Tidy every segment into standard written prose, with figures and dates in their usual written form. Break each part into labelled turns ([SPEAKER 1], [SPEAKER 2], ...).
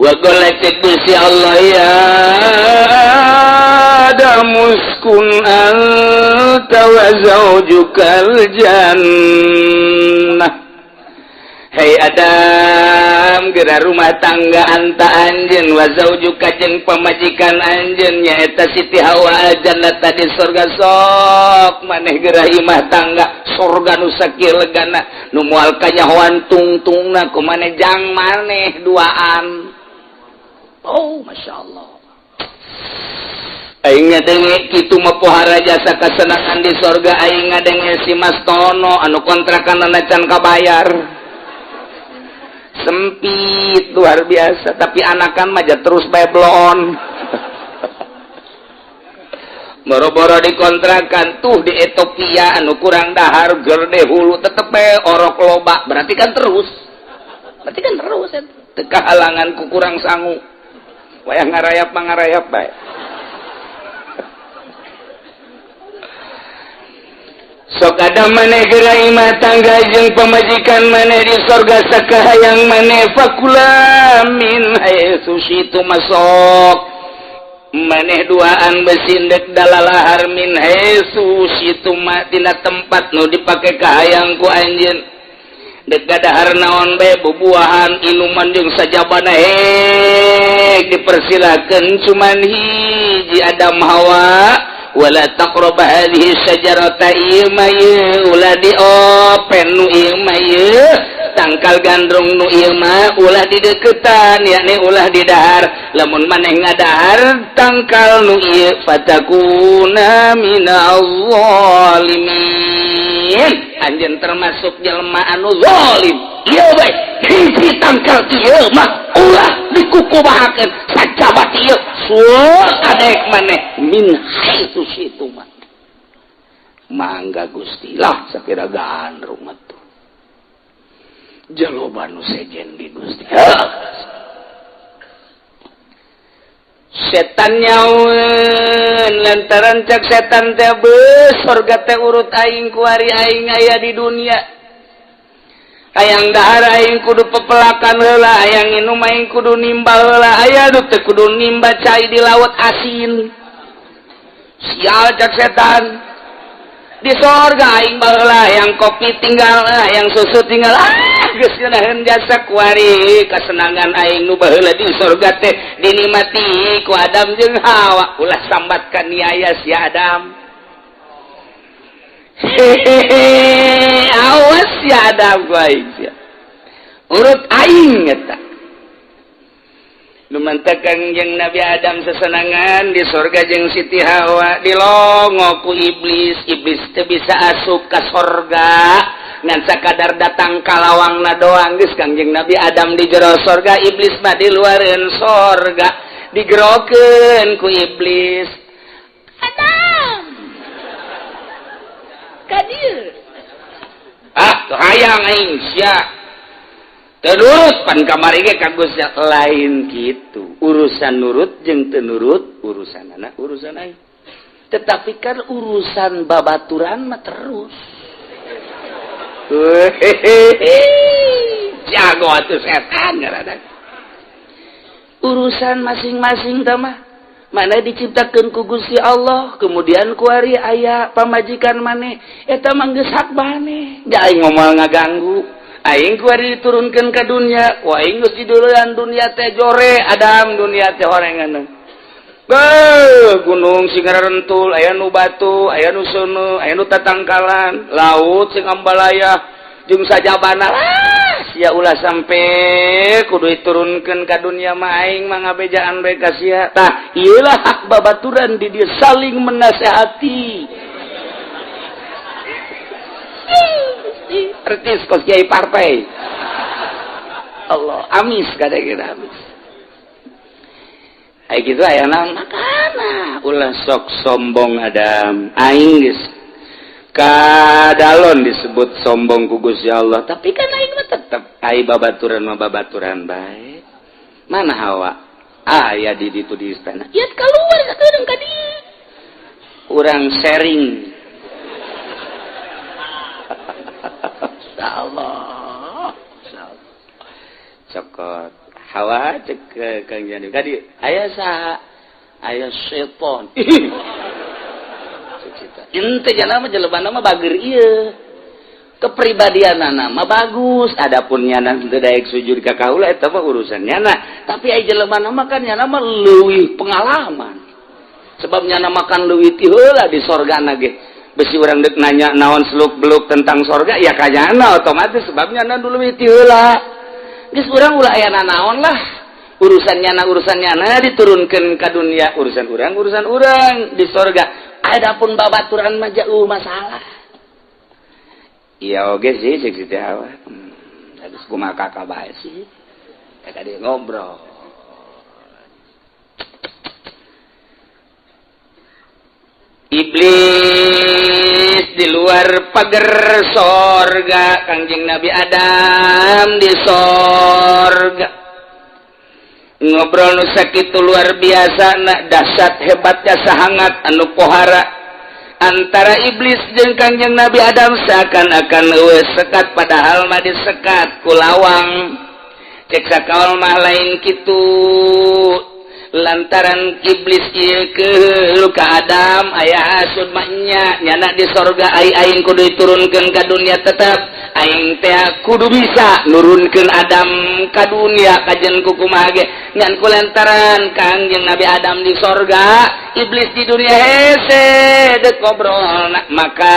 [SPEAKER 1] wa qalatik Gusti Allah ya Adam uskun anta wa zaujukal jannah. Hei Adam, geura rumah tangga anta anjeun wa zaujuka jeung pamajikan anjeun nyaeta Siti Hawa jannata di surga sok maneh geura imah tangga surga nu sakieu legana nu moal kanyahoan tungtungna ku maneh jang maneh duaan. Oh masyaallah. Aing ngadenge kitu mah pohara jasa kasenangan di surga aing ngadenge si Mas Tono anu kontrakanna can kabayar. Sempit luar biasa tapi anakan mah terus bae blon. Boro-boro dikontrakan tuh di Ethiopia anu kurang dahar gerde hulu tetep bae orok loba berarti kan terus teu halangan ku kurang sangu wayah ngarayap bae. Sok ada maneh geura imah tangga jeung pamajikan maneh di sorga sakahayang maneh fakula min haitsu syitu masok maneh duaan besindek dalalahar min haitsu syitu ma tina tempat nu dipake kahayang ku anjeun dek gadahar naon bae bubuahan inuman jeung sajabana dipersilakeun cuman hiji Adam Hawa wala taqraba hadhihi syajarata imaye ulah diopen nu imaye tangkal gandrung nu ieu mah ulah dideukeutan yakni ulah didahar lamun maneh ngadahar tangkal nu ieu fatakuna minal zalimin anjeun termasuk jelema anu zalim ieu bae hiji tangkal ieu mah ulah dikukubahakeun sajabat ieu suul adek maneh min haitsu syitu mah mangga Gusti lah sakira gandrung atuh jaloba nu sejen di Gusti setan nyaun lantaran cak setan teh beus surga teh urut aing ku ari aing aya di dunia hayang dahar aing kudu pepelakan heula hayang nginum aing kudu nimbal heula aya nu teu kudu nimba cai di laut asin sial cak setan di sorga aing baheula hayang kopi tinggal hayang susu tinggal geus ngeunaheun jasa ku ari kasenangan aing nu baheula di sorga teh dinikmati ku Adam jeung Hawa ulah sambatkan niaya si Adam. Awas ya Adam ku aing sia urut aing eta lumantakan jeung Nabi Adam sesenangan di surga jeung Siti Hawa dilongo ku iblis teu bisa asup ka surga ngan sakadar datang kalawangna doang geus Kangjeng Nabi Adam di jero surga iblis mah di luareun surga digerokeun ku iblis Adam kadir tuh hayang aing sia terus pan kamari ge kagus lain gitu urusan nurut jeung teu nurut urusan anak urusan aing tetapi kan urusan babaturan mah terus jago atuh setan ngaranna urusan masing-masing teh mah mana diciptakeun ku Gusti Allah kemudian ku ari aya pamajikan maneh eta mah geus hak maneh da aing moal ngaganggu aing ku ari diturunkeun ka dunya ku aing geus di duluan dunia teh jore Adam dunia teh horengan gunung sing ngarentul aya nu batu aya nu seuneu aya nu tatangkalan laut sing ambalaya jeung sajabana sia ulah sampe kudu diturunkeun ka dunia mah aing mah ngabejaan bae ka sia tah ieu lah hak babaturan di dieu saling menasehati artis kos kiai partai Allah amis kadang-kadang amis ay gitu aya naon makana ulah sok sombong Adam aing geus kadalon disebut sombong ku Gusti Allah tapi kan aing mah tetep ai babaturan mah babaturan bae mana Hawa aya di ditu di istana ieu keluar sakedeung ka dieu urang sharing insyaallah cokot Hawa cek ke Kang Jani kadi aya saha aya seton ente jangan mah jelebana mah bager ieu kepribadianana mah bagus adapun nyana teu daek sujud ka kaula eta mah urusan nyana tapi aya jelebana mah kan nyana mah leuwih pengalaman sebab nyana makan leuwih ti heula di sorgana ge besi urang deuk nanya naon seluk-beluk tentang sorga ya kanyana otomatis sebab nyana dulu leuwih ti heula geus urang ulah aya nanaon lah urusan nyana diturunkeun ka dunia urusan urang di sorga adapun babaturan mah jauh masalah iya oge sih cek teh Hawa geus kumaha kakak bae sih eta dia ngobrol iblis di luar pagar sorga Kangjeng Nabi Adam di sorga ngobrol nu sakitu luar biasa nak dahsyat hebatnya sahangat anu pohara antara iblis jeung Kangjeng Nabi Adam seakan-akan eueus sekat padahal mah disekat ku lawang cek sakaol mah lain kitu lantaran iblis ieu ke ka Adam aya hasud mah nya nyana di sorga aing kudu diturunkeun ka dunia tetep aing teh kudu bisa nurunkeun Adam ka dunia kajen kumaha ge ngan kulantaran Kangjeng Nabi Adam di sorga iblis di dunia hese deuk ngobrol maka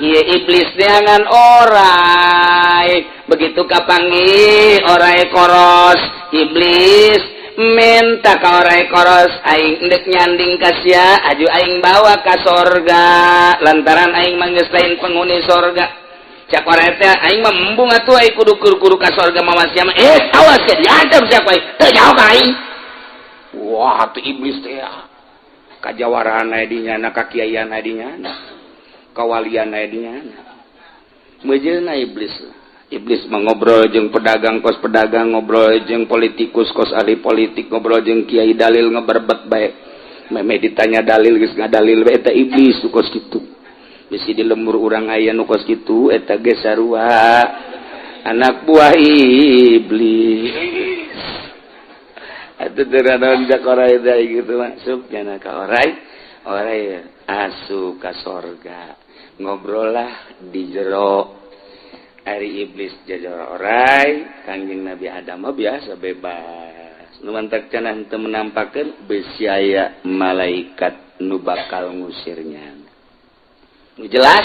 [SPEAKER 1] ieu iblis neangan orai begitu kapanggih orai koros iblis minta ka orai koros aing ndek nyanding ka sia aju aing bawa ka sorga lantaran aing mah geus lain penghuni sorga cak orai teh aing mah embung atuh aing kudu kur-kur ka sorga mah sia mah awas ya diadab siapa teu nyaho ka aing wah tuh iblis teh kajawaraan aya di nyana kakiaian aya di nyana kawalian aya di nyana meujeulna iblis mengobrol jeung pedagang kos pedagang ngobrol jeung politikus kos ahli politik ngobrol jeung kiai dalil ngeberbet bae meme ditanya dalil geus ngadalil bae eta iblis nu kos kitu bisi di lembur urang aya nu kos kitu eta ge sarua anak buah iblis atuh teu naon jak orai teh gitu masuk nya ka orai asup ka sorga ngobrol lah di jero hari iblis jajar orai Kangjeng Nabi Adam biasa bebas nu mantak cenah teu menampakeun besi aya malaikat nu bakal ngusirnya nu jelas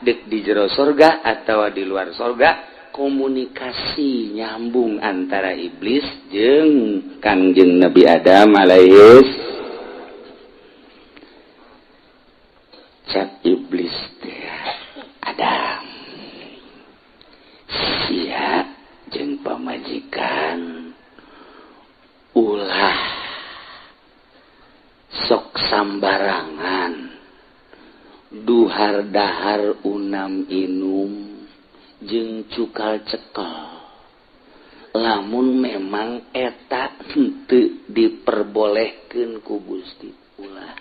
[SPEAKER 1] deuk di jero surga atawa di luar surga komunikasi nyambung antara iblis jeung Kangjeng Nabi Adam alaihis cak iblis teh Adam sia jeung pamajikan ulah sok sambarangan duhar dahar unam inum jeung cukal cekel lamun memang eta henteu diperbolehkeun ku Gusti ulah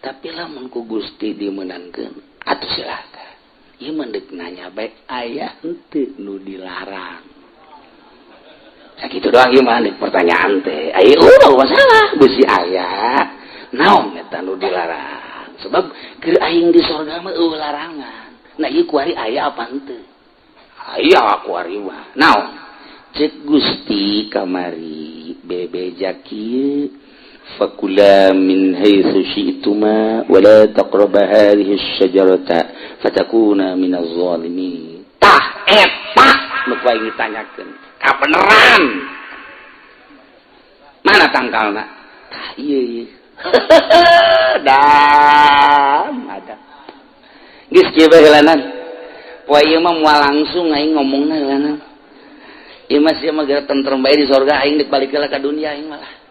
[SPEAKER 1] tapi lamun ku Gusti dimeunankeun atuh silakan ieu mendek nanya baik aya henteu nu dilarang sakitu doang ieu mah pertanyaan teh aya urang masalah beusi aya naon eta nu dilarang sebab keur aing di sorga mah eueuh larangan nah ieu kuari aya apa henteu aya kuari mah naon cek Gusti kamari bebeja kieu fakula min haitsu syi'tuma wa la taqrabu hadhihi asy-syajarata fatakuna minaz zalimin tah eta nu kuing ditanyakeun kabeneran mana tangkalna tah ieu dam ada geus kieu bae heulanan poe ieu mah moal langsung aing ngomongna heulanan ieu mah sia mah gara tentrem bae di sorga aing dek balik ka dunia aing malah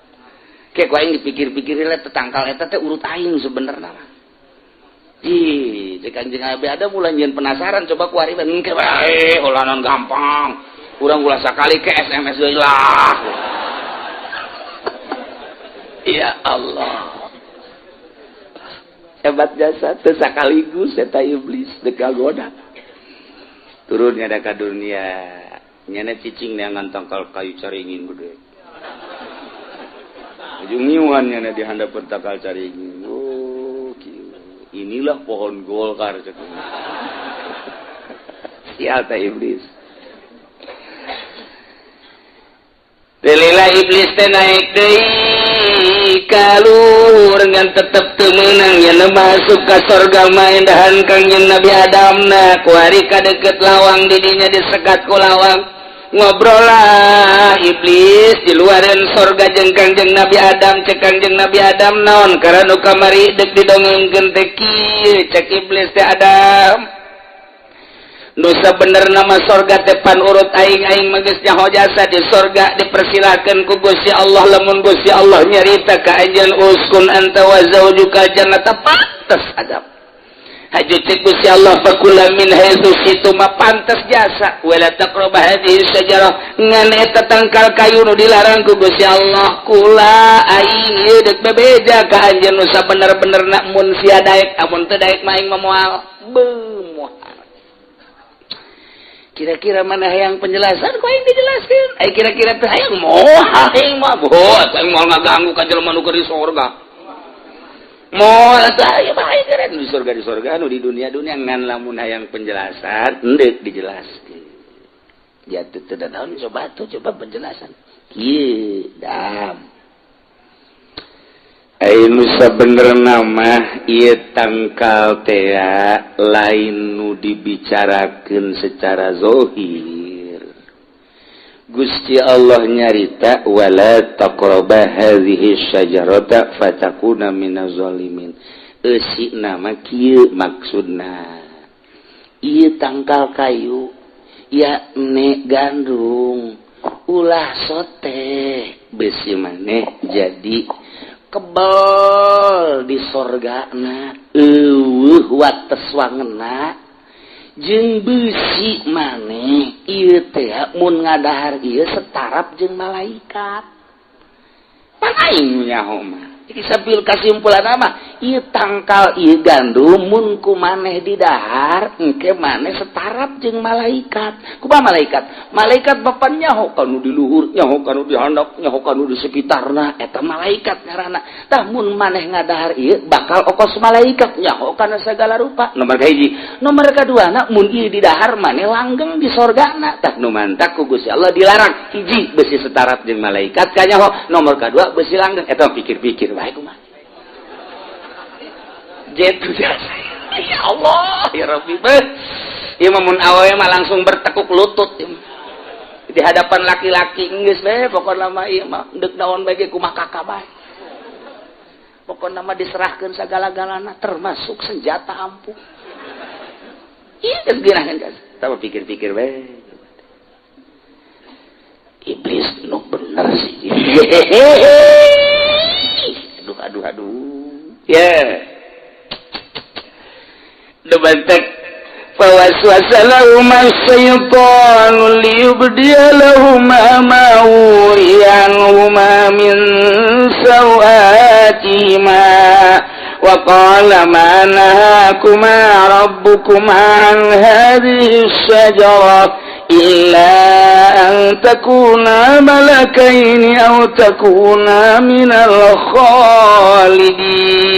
[SPEAKER 1] kayak ku aing dipikir-pikir lah tetangkal eta teh urut aing sebenarnya mah. Ih, cek Kangjeng Nabi ada mulai nyen penasaran coba ku ari engke bae ulanan gampang. Urang ulah sakali ke SMS deui lah. Ya Allah. Hebat jasa teu sakaligus eta iblis teu kagoda. Turunnya da ka dunia nyana cicing neangan tangkal kayu caringin gede ujung nyiuhan nyana di handap tangkal caringin. Oh inilah pohon Golkar sial ta iblis. Delila iblis teh naik deui ka luhur ngan tetep teu meunang nya masuk ka sorga main dahan Kangjeng Nabi Adamna ku ari kadeukeut lawang di dinya disekat ku lawang ngobrol lah iblis di luaran sorga jeung Kangjeng Nabi Adam cek Kangjeng Nabi Adam naon karena nu kamari deuk didongengkeun teh kieu cek iblis teh Adam nusa bener nama sorga tepan urut aing mages nyaho jasa di sorga dipersilakan ku Gusti Allah lamun Gusti Allah nyarita ka anjeun uskun anta wa zaujuka jannata pantes adab haju cek Gusti Allah fakula min haitsu situ ma pantes jasa wala taqrabu hadhihi syajarah ngan eta tangkal kayu nu dilarang ku Gusti Allah kula aing ieu deuk bebeja ka anjeun nusa bener-bener nak mun sia daek amun teu daek mah aing moal bemoal. Kira-kira mana yang penjelasan kok yang dijelaskan? Kira-kira teh hayang moal hayang mah bos, hayang moal ngaganggu ka jelema nu keur di surga. Moal teh hayang bae keren di surga anu di dunia ngan lamun hayang penjelasan hendeuk dijelaskeun. Ya teu naon coba penjelasan. Kieu dam. Ainu sabenerna mah ieu tangkal teh lain nu dibicarakeun secara zahir. Gusti Allah nyarita wala taqrabu hadhihi syajarata fatakuna minaz zalimin. Eusina mah kieu maksudna. Ieu tangkal kayu ya ne gandung ulah sote besi maneh jadi kebal di sorgana wates wangena jeung beusi maneh ieu teh mun ngadahar ieu setarap jeung malaikat pan aing nyaho mah iki sambil kasimpulan mah ieu tangkal ieu gandum mun ku maneh didahar engke maneh setarap jeung malaikat kumaha malaikat bapan nyaho kanu di luhur nyaho kanu di handap nyaho kanu di sekitarna eta malaikat ngaranna tah mun maneh ngadahar ieu bakal okos malaikat nyaho kana sagala rupa nomor kahiji nomor kaduana mun ieu didahar maneh langgeng di sorgana tah nu mantak ku Gusti Allah dilarang hiji beusi setarap jeung malaikat ka nyaho nomor kadua beusi langgeng eta pikir-pikir bae kumaha jetu jasa ya Allah ya Rabbi ieu mah mun awewe mah langsung bertekuk lutut di hadapan laki-laki geus bae pokona mah ieu mah deuk naon bae kumaha kakak bae pokona mah diserahkeun sagala-galana termasuk senjata ampuh ieu geus geunaheun geus tapi pikir-pikir bae iblis nu bener sih aduh ya debantek fawaswasa lahum asy-syaitanu liyubdiya lahum ma wuriyanhuma min sawatihima wa qala ma nahakuma rabbukuma an hadhihi asy-syajarah illa an takuna malakaini aw takuna minal khalidin.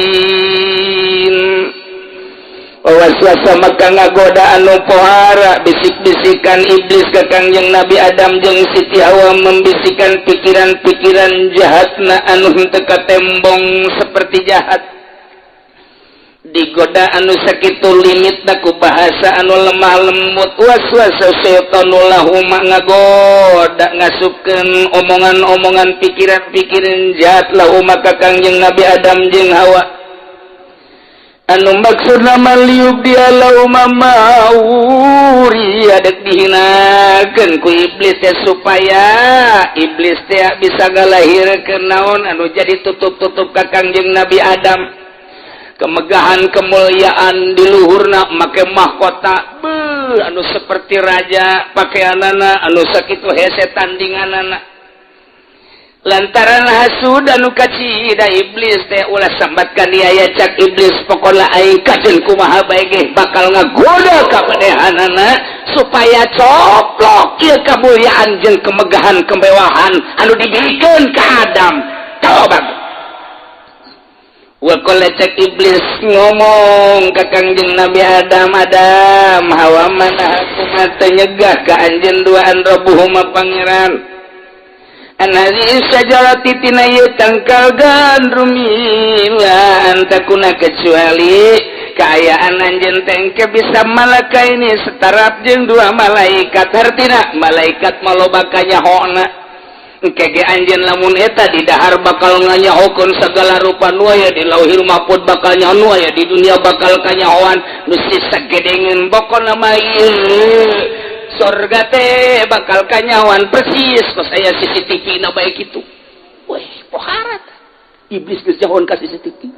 [SPEAKER 1] Waswasa maka ngagoda anu pohara bisik-bisikan iblis ke Kangjeng Nabi Adam jeung Siti Hawa membisikkan pikiran-pikiran jahatna anu henteu katembong seperti jahat digoda anu sakitu limitna ku bahasa anu lemah lembut waswasa seutanu lahuma ngagoda ngasupkeun omongan-omongan pikiran-pikiran jahat lahuma ka Kangjeng Nabi Adam jeung Hawa anu maksudna maliub dia lahuma mauri adek dihinakeun ku iblis teh supaya iblis teh bisa ngalahirkeun naon anu jadi tutup-tutup ka Kangjeng Nabi Adam kemegahan kemuliaan di luhurna make mahkota anu seperti raja pakaianana anu sakitu hese tandinganana lantaran hasud anu kacida iblis teh ulah sambatkan dia aya cak iblis pokona aing kajen kumaha bae ge bakal ngagoda ka manehanana supaya coplok ieu kamuliaan jeung kemegahan kemewahan anu dibikeun ka Adam. Coba Wakala cek iblis ngomong ka Kangjeng Nabi Adam, hawa mana aku mata nyegah ka anjeun duaan rabbuhuma pangeran anari sajarati tina ieu tangkal gandrumila antakuna kecuali kaayaan anjeun teh engke bisa malakaini setarap jeung dua malaikat hartina malaikat maloba kanyahona engke ge anjeun lamun eta di dahar bakal nganyahokeun sagala rupa nu aya di lauhil mahfuz bakal nyaho aya di dunia bakal kanyahoan nu sagedengeun pokona mah ieu sorga teh bakal kanyawan persis kos aya CCTV na bae kitu. Weh, poharat. Iblis geus jahon ka CCTV.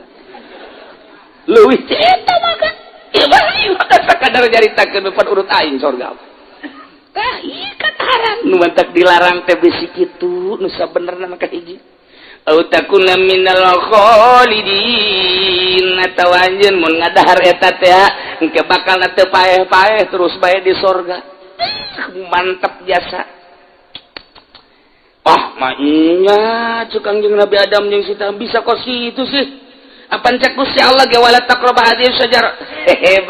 [SPEAKER 1] Leuwih teh eta mah kan. Ieu mah sakadar jaritakeun depan urut aing sorga. Tah ieu kataran nu mantak dilarang teh bisi kitu nu sabenerna mah kahiji. Au takuna minal khalidin atawa anjeun mun ngadahar eta teh engke bakal teu paeh-paeh terus bae di sorga. Mantap jasa. Mainnya cukang jeung Nabi Adam jeung Sita bisa kok situ sih. Apaan cek Gusti Allah ge wala taqraba hadhihi syajarah.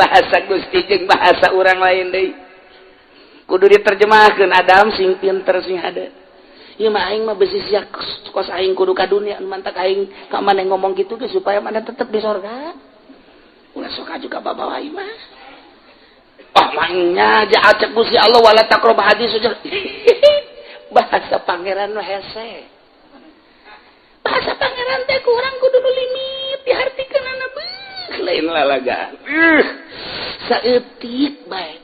[SPEAKER 1] Bahasa Gusti jeung bahasa urang lain deui. Kudu diterjemahkeun Adam sing pinter sing hade. Ieu mah aing mah besi sia kos aing kudu ka dunia mantak aing ka maneh ngomong kitu ge supaya maneh tetep di sorga. Ulah sok juga babawa ieu mah. Mainnya jahat cek Gusti Allah wala taqrab hadis saja. Bahasa pangeran nu hese. Bahasa pangeran teh kurang kudu nu limit dihartikeunana beus lain lalagaan. Saeutik bae.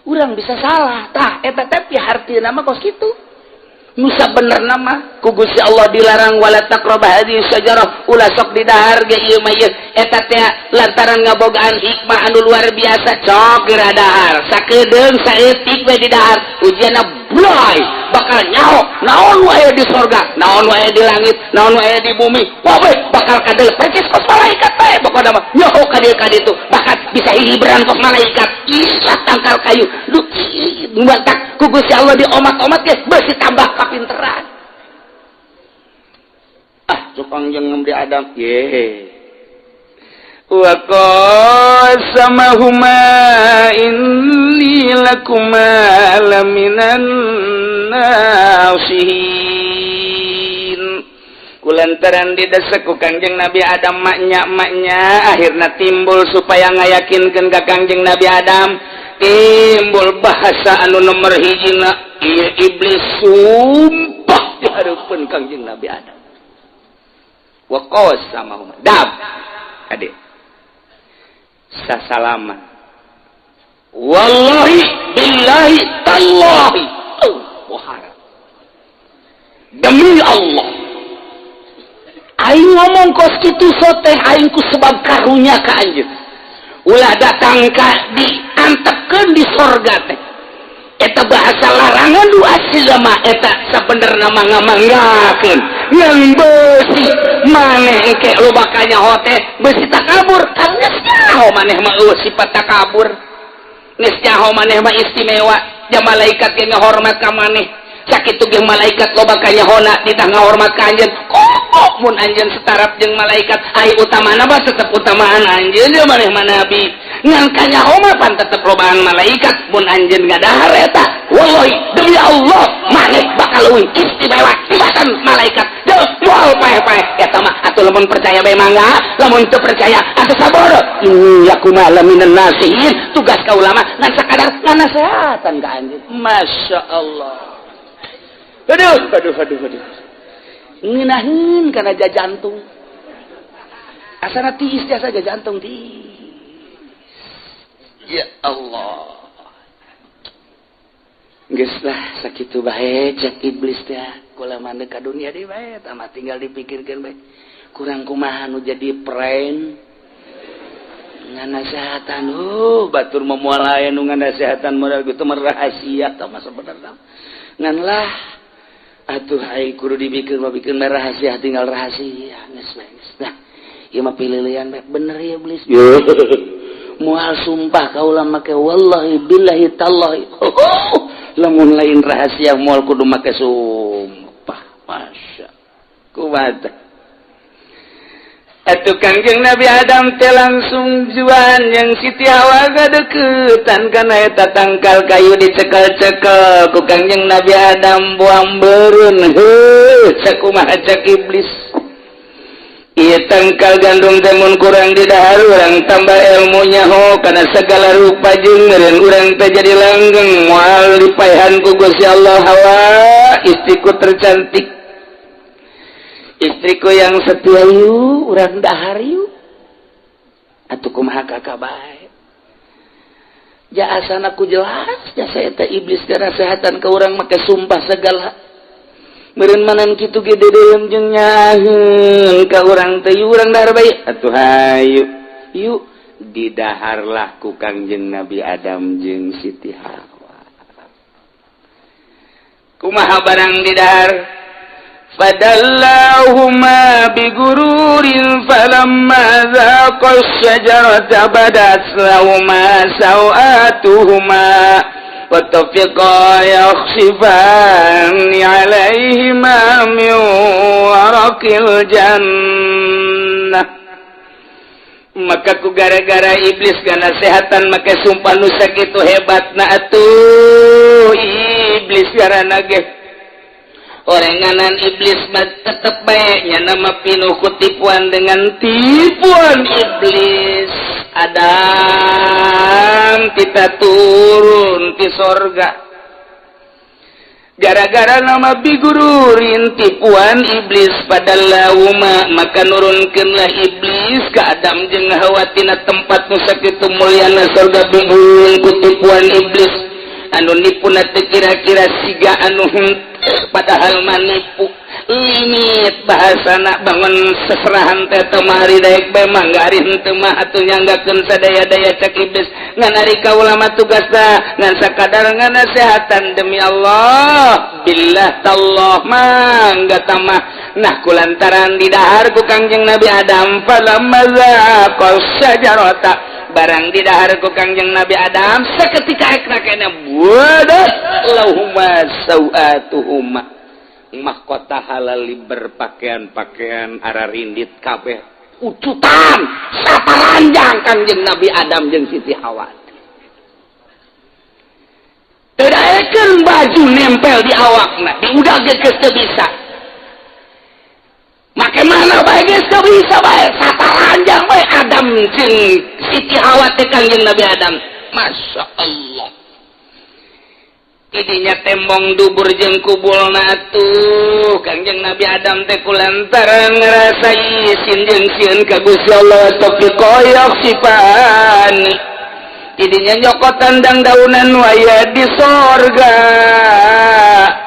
[SPEAKER 1] Urang bisa salah. Tah eta teh pihartieuna mah kos kitu. Nu sabenerna mah ku Gusti Allah dilarang wala taqrab hadis sajarah ulah sok didahar ge ieu mah ieu eta teh lantaran ngabogaan hikmah anu luar biasa cok geura dahar sakedeung saeutik we didahar ujianna bloy bakal nyaho naon wae di sorga naon wae di langit naon wae di bumi poe bakal kadel percis kos malaikat bae pokona mah nyaho ka dieu ka ditu bakal bisa hibran kos malaikat isah tangkal kayu duh nubantak ku Gusti Allah diomat-omat ge beusi tambah kapinteran cukang jeung Nabi Adam ye wa qasamahuma inni lakuma laminan nasihin kulantaran didesak ku Kangjeng Nabi Adam maknya akhirna timbul supaya ngayakinkeun ka Kangjeng Nabi Adam timbul bahasa anu nomor hijina ieu iblis sumpah di hareupeun Kangjeng Nabi Adam wa qasamahuma dam adik sasalaman wallahi billahi tallahi wahara demi Allah aing ngomong kos kitu soteh aing ku sebab karunya ka anjeun ulah datang ka diantepkeun di sorga teh eta bahasa larangan du asli mah eta sabenerna mah ngamanggakeun ngan beusi maneh engke loba kanyaho teh beusi takabur kan geus nyaho maneh mah sifat takabur geus nyaho maneh mah istimewa ja malaikat ge ngahormat ka maneh sakitu ge malaikat loba kanyahona ditah ngahormat ka anjeun kok mun anjeun setarap jeung malaikat ai utamana mah tetep utamaan anjeun jeung maneh mah nabi ngan kanyaho mah pan tetep lobaan malaikat mun anjeun ngadahar eta wallahi demi Allah maneh bakal leuwih istimewa tibatan malaikat jeung moal paeh-paeh eta mah atuh lamun percaya bae mangga lamun teu percaya atuh saboro yakuma laminan nasihin tugas ka ulama ngan sakadar nganasehatan ka anjeun masyaallah. Aduh. Ngeunaheun kana jantung. Asana tiis jasa jantung tiis. Ya Allah. Geus lah sakitu bae cek iblis teh. Kula mandeg ka dunia deui bae, tah tinggal dipikirkeun bae. Kurang kumaha nu jadi prank. Nganasehatan batur moal aya nu nganasehatan modal kitu mah rahasia tah mah sabenerna. Ngan lah atuh aing kudu dibikeun rahasia tinggal rahasia geus nah ieu mah pililian bener ya iblis moal sumpah kaula make wallahi billahi tallahi lamun lain rahasia moal kudu make sumpah masya kuat atuh Kangjeng Nabi Adam teh langsung juan yang Siti Hawa gadeukeutan kana eta tangkal kayu dicekel-cekel ku Kangjeng Nabi Adam buang beureun heuh sakumaha cak iblis ieu tangkal gandum teh mun kurang di dahar urang tambah ilmunya ho kana segala rupa jeung meureun urang teh jadi langgeng moal dipaehan ku Gusti Allah Hawa istriku tercantik istriku yang setia yuk urang dahar yuk atuh kumaha kakak bae jaasana ku jelas jasa eta iblis karasehatan ka urang make sumpah segala meureun manan kitu ge dedeum jeung nyaheun ka urang teh urang dahar bae atuh hayu yuk didaharlah ku Kangjeng Nabi Adam jeung Siti Hawa kumaha barang didahar فدلاهما بغرور فلما ذاقا الشجرة بدت لهما سوآتهما وطفقا يخصفان عليهما من ورق الجنة maka ku gara-gara iblis kana sehatan make sumpah nu sakitu hebatna atuh iblis garana ge orenganan iblis mah tetep bae nya nama pinuh ku tipuan dengan tipuan iblis Adam kita turun ti sorga gara-gara nama bigururin tipuan iblis pada lauma maka nurunkeunlah iblis ka Adam jeung Hawa tina tempat nu sakitu mulyana sorga bigururin ku tipuan iblis anu nipuna teu kira-kira siga anu padahal manipu limit bahasana bangun seserahan teh temari daek bae manggari henteu mah atuh nyanggakeun sadaya-daya cak iblis ngan ari kaula mah tugasna ngan sakadar nganasehatan demi Allah billah tallah mangga tamah nah kulantaran didahar ku Kangjeng Nabi Adam falamma zaqal syajarata barang didahar ku Kangjeng Nabi Adam saketika ekna kena buadat lahuma sauatuhuma mahkota halali berpakaian-pakaian ararindit kabeh ucutan sataranjang Kangjeng Nabi Adam jeung Siti Hawa tadaekeun baju nempel di awakna diudag geus teu bisa make mana bae geus teu bisa bae sataranjang bae Adam jeung Siti Hawa teh Kangjeng Nabi Adam masya Allah idinya tembong dubur jeung kubulna atuh Kangjeng Nabi Adam teh kulantaran ngarasa isin jeung sieun ka Gusti Allah tapi koyok sipan idinya nyokotan dangdaunan waya di sorga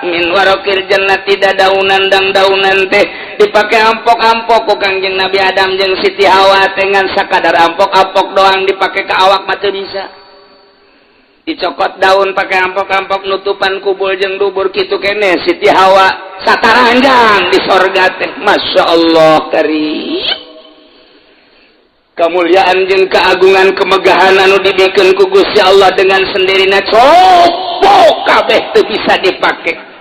[SPEAKER 1] min warokir jannati dadaunan dangdaunan teh dipake ampok-ampok ku Kangjeng Nabi Adam jeung Siti Hawa teh ngan sakadar ampok-ampok doang dipake ka awak mah teu bisa dicokot daun pakai ampok-ampok nutupan kubul jeung dubur kitu kene Siti Hawa sataranjang di sorga teh masya Allah karim kemuliaan jeung keagungan kemegahan anu dibikeun ku Gusti Allah dengan sendirina copok kabeh teu bisa dipake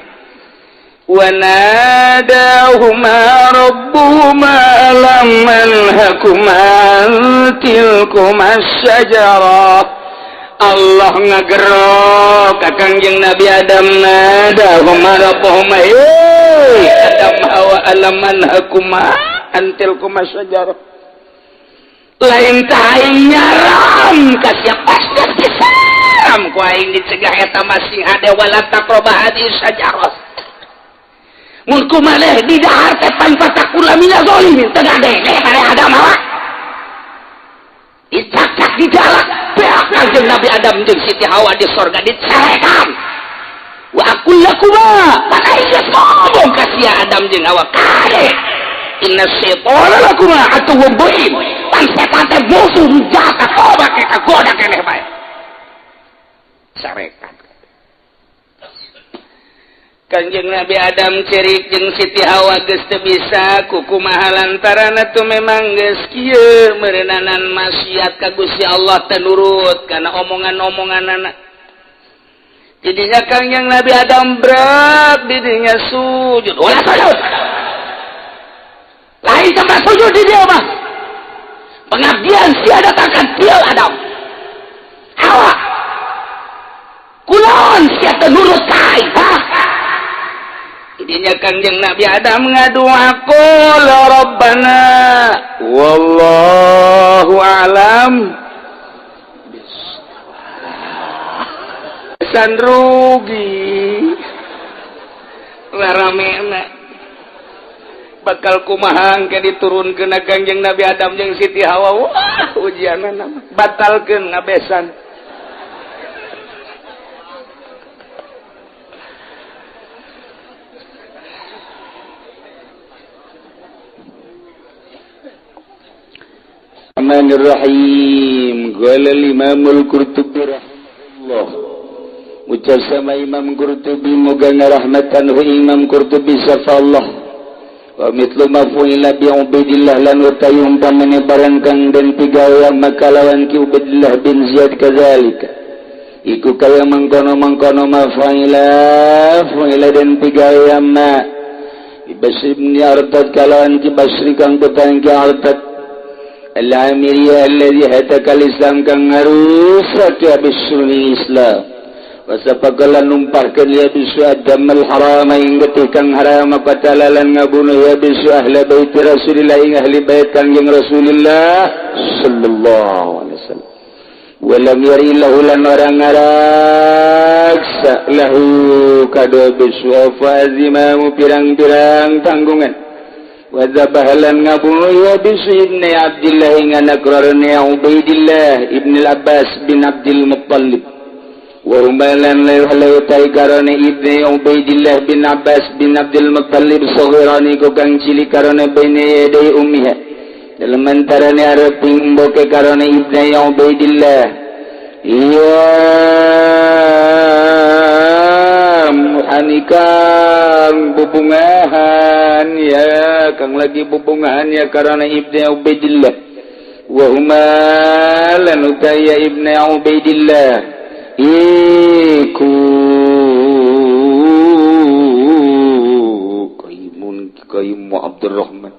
[SPEAKER 1] wa nadahuma rabbuhuma lam manhakuma tilkuma syajarah Allah ngagerok ka Kangjeng Nabi Adam nada huma rabbuhuma Adam Hawa alaman hakuma antil kuma syajarah lain taing nyaram ka siapa saram ku aing dicegah eta masih hade wala taqraba hadis syajarah mun kumaleh di dahar teh tanpa takula mina zalimin teu gade kare Adam Hawa dicakak di jalan beak Kangjeng Nabi Adam jeung Siti Hawa di sorga dicerekan wa aqul lakuma kana geus ngomong ka sia Adam jeung Hawa kade inna syaitana lakuma atuwwun mubin pan setan teh musuh jahat coba ke kagoda keneh bae sarekan Kanjeng Nabi Adam cerik jeung Siti Hawa geus teu bisa kukumaha lantaran atuh memang geus kieu meureunanan maksiat ka Gusti Allah teu nurut kana omongan-omonganana. Didinya Kanjeng Nabi Adam brek didinya sujud. Ulah sujud. Lain sama sujud di dia mah. Pengabdian sia datangkan tieu Adam. Hawa. Kulon sia teu nurut ka aing. Didinya Kanjeng Nabi Adam ngadua qala rabbana wallahu a'lam san rugi laramena bakal kumaha ke diturunkeun ka Kanjeng Nabi Adam jeung Siti Hawa. Wah ujianana batalkeun ngabesan. Bismillahirrahmanirrahim. Qala al-Imam al-Qurtubi rahimahullah. Ucap sama Imam Qurtubi moga ngarahmatan hu Imam Qurtubi safallah. Wa mithlu ma fu'ila bi Ubaidillah lan utayum pamane barang kang den pigawe makalawan ki Ubaidillah bin Ziyad kadzalika. Iku kaya mangkono-mangkono ma fu'ila den pigawe amma Basri bin Artad kalawan ki Basri kang putan ki Artad Al-Amiriyah alladhi hatakal Islam kang ngarusak ya bisunni Islam wasapakalan numpahkan ya bisu adam al-harama ing getih kang haram patalalan ngabunuh ya bisu ahli bait Rasulillah ing ahli bait kanjeng Rasulillah sallallahu alaihi wasallam walam yari lahu lan orang ngaraksa lahu kado bisu fazimamu pirang-pirang tanggungan Wadzabahalan ngabunuh ya bisu ibni Abdillah ing anak rarane Ubaidillah ibni al-Abbas bin Abdul Muttalib wa rumalan lahu taikarane ibni Ubaidillah bin Abbas bin Abdul Muttalib saghirani ko kang cilik karane baine yaday ummiha dalam antarane areping boke karane ibni Ubaidillah iya muhanikang bubungahan ya kang lagi bubungahan ya karena ibni Ubaidillah wa huma lan utaya ibni Ubaidillah iku qaimu Abdurrahman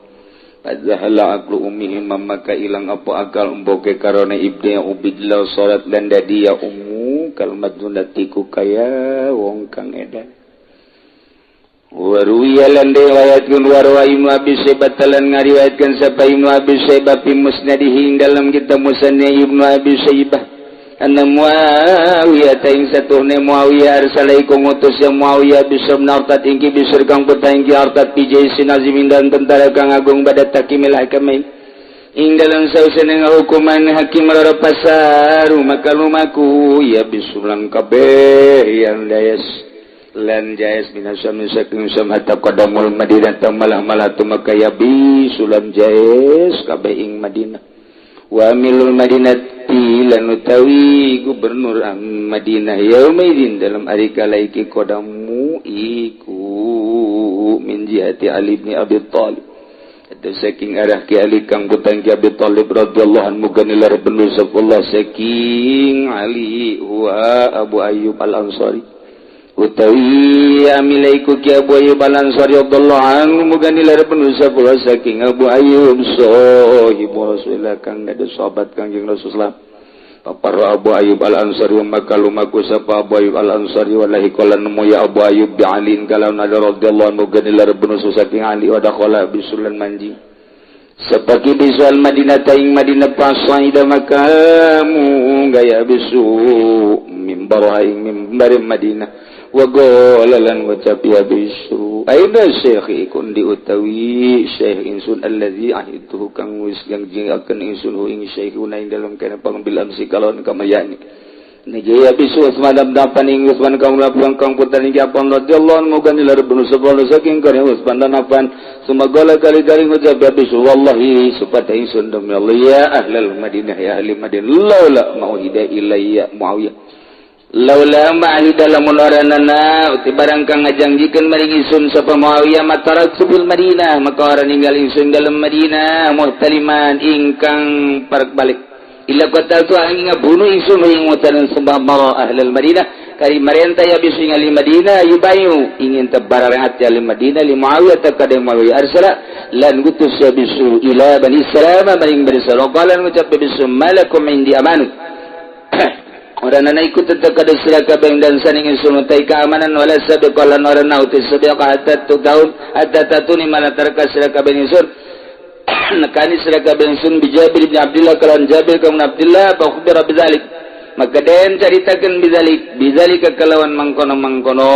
[SPEAKER 1] padzahala aqlu ummihi maka ilang apa akal mboke karena ibni Ubaidillah salat lan dadi ya ummu kalimat natiku kaya wong kang edan waruwiyalan riwayatkeun warwa Ibnu Abi Syaibah talan ngariwayatkeun sapa Ibnu Abi Syaibah fi musnadihi dalam kitab musnad Ibnu Abi Syaibah anna Muawiyah taing satuhne Muawiyah arsalaiku ngutus ya Muawiyah bisr bin Artad ingki bisr kang putaing ki Artad pijai sinazimin dan tentara kang agung badat takimil hakamain ing dalam sausen yang hukuman hakim lara pasaru maka lumaku ya bisulang kabeh yang dayas lan jais minasam saking samata qadamul Madinah tamalah malatu maka ya bisulam jais kabeh ing Madinah wa amilul Madinati lan utawi gubernur Madinah yaumaidin dalam hari kala iki qadamu iku min jihati Ali bin Abi Thalib ada saking arah ki Ali kang putang ki Abi Thalib radhiyallahu anhu ganilar bener sapullah saking Ali wa Abu Ayyub al-Ansari utawi amilaiku ki Abu Ayyub al-Ansari radhiyallahu anhu ganilar bener sapullah saking Abu Ayyub sahibu Rasulullah kang ada sahabat Kanjeng Rasulullah papar Abu Ayyub al-Ansari maka lumaku sapa Abu Ayyub al-Ansari wallahi qala nemu ya Abu Ayyub bi Ali kalau nada radhiyallahu anhu ganilar bener saking Ali wa dakhala bisulan manji sepaki bisual Madinah taing Madinah pasaida makamu gaya bisu mimbar aing mimbar Madinah wa qalalan wacap ya bisu aina syekh ikun diutawi syekh insun allazi ahiduhu kang wis jangaken insun ing syekhuna ing dalam kana pangambilan sikalon kamayani Nijaya bisu Usman dapan ing Usman kang lapang kang putan ing apon radhiyallahu anhu kan lar bin sabana saking kare Usman dan apan sumagala kali dari ngucap bisu wallahi supata insun demi Allah ya ahlal Madinah ya ahli Madinah laula mauhida ilayya Muawiyah laula ma'ali dalam oranana uti barang kang ngajangjikeun maring ingsun sapa Muawiyah matarak bil Madinah maka ora ninggal ingsun dalam Madinah muhtaliman ingkang parak balik illa qataltu angin ngabunuh ingsun ing mutanan sembah mara ahlul Madinah kari marenta ya bisu ngali Madinah yubayu ingin tabararaat ya li Madinah li Muawiyah takade Muawiyah arsala lan gutus ya bisu ila bani Salama maring bani Salama qala ngucap bisu malakum indi amanu orang nana ikut tetap kada siraka bang dan saning insun utai keamanan wala sabiqalan orang nauti sabiqa hatta tu tahun hatta tatuni mana tarka siraka bang insun nakani siraka bang insun bijabir bin Abdullah kalan Jabir kaum Abdullah fa khubira bidzalik maka den caritakeun bidzalik kalawan mangkono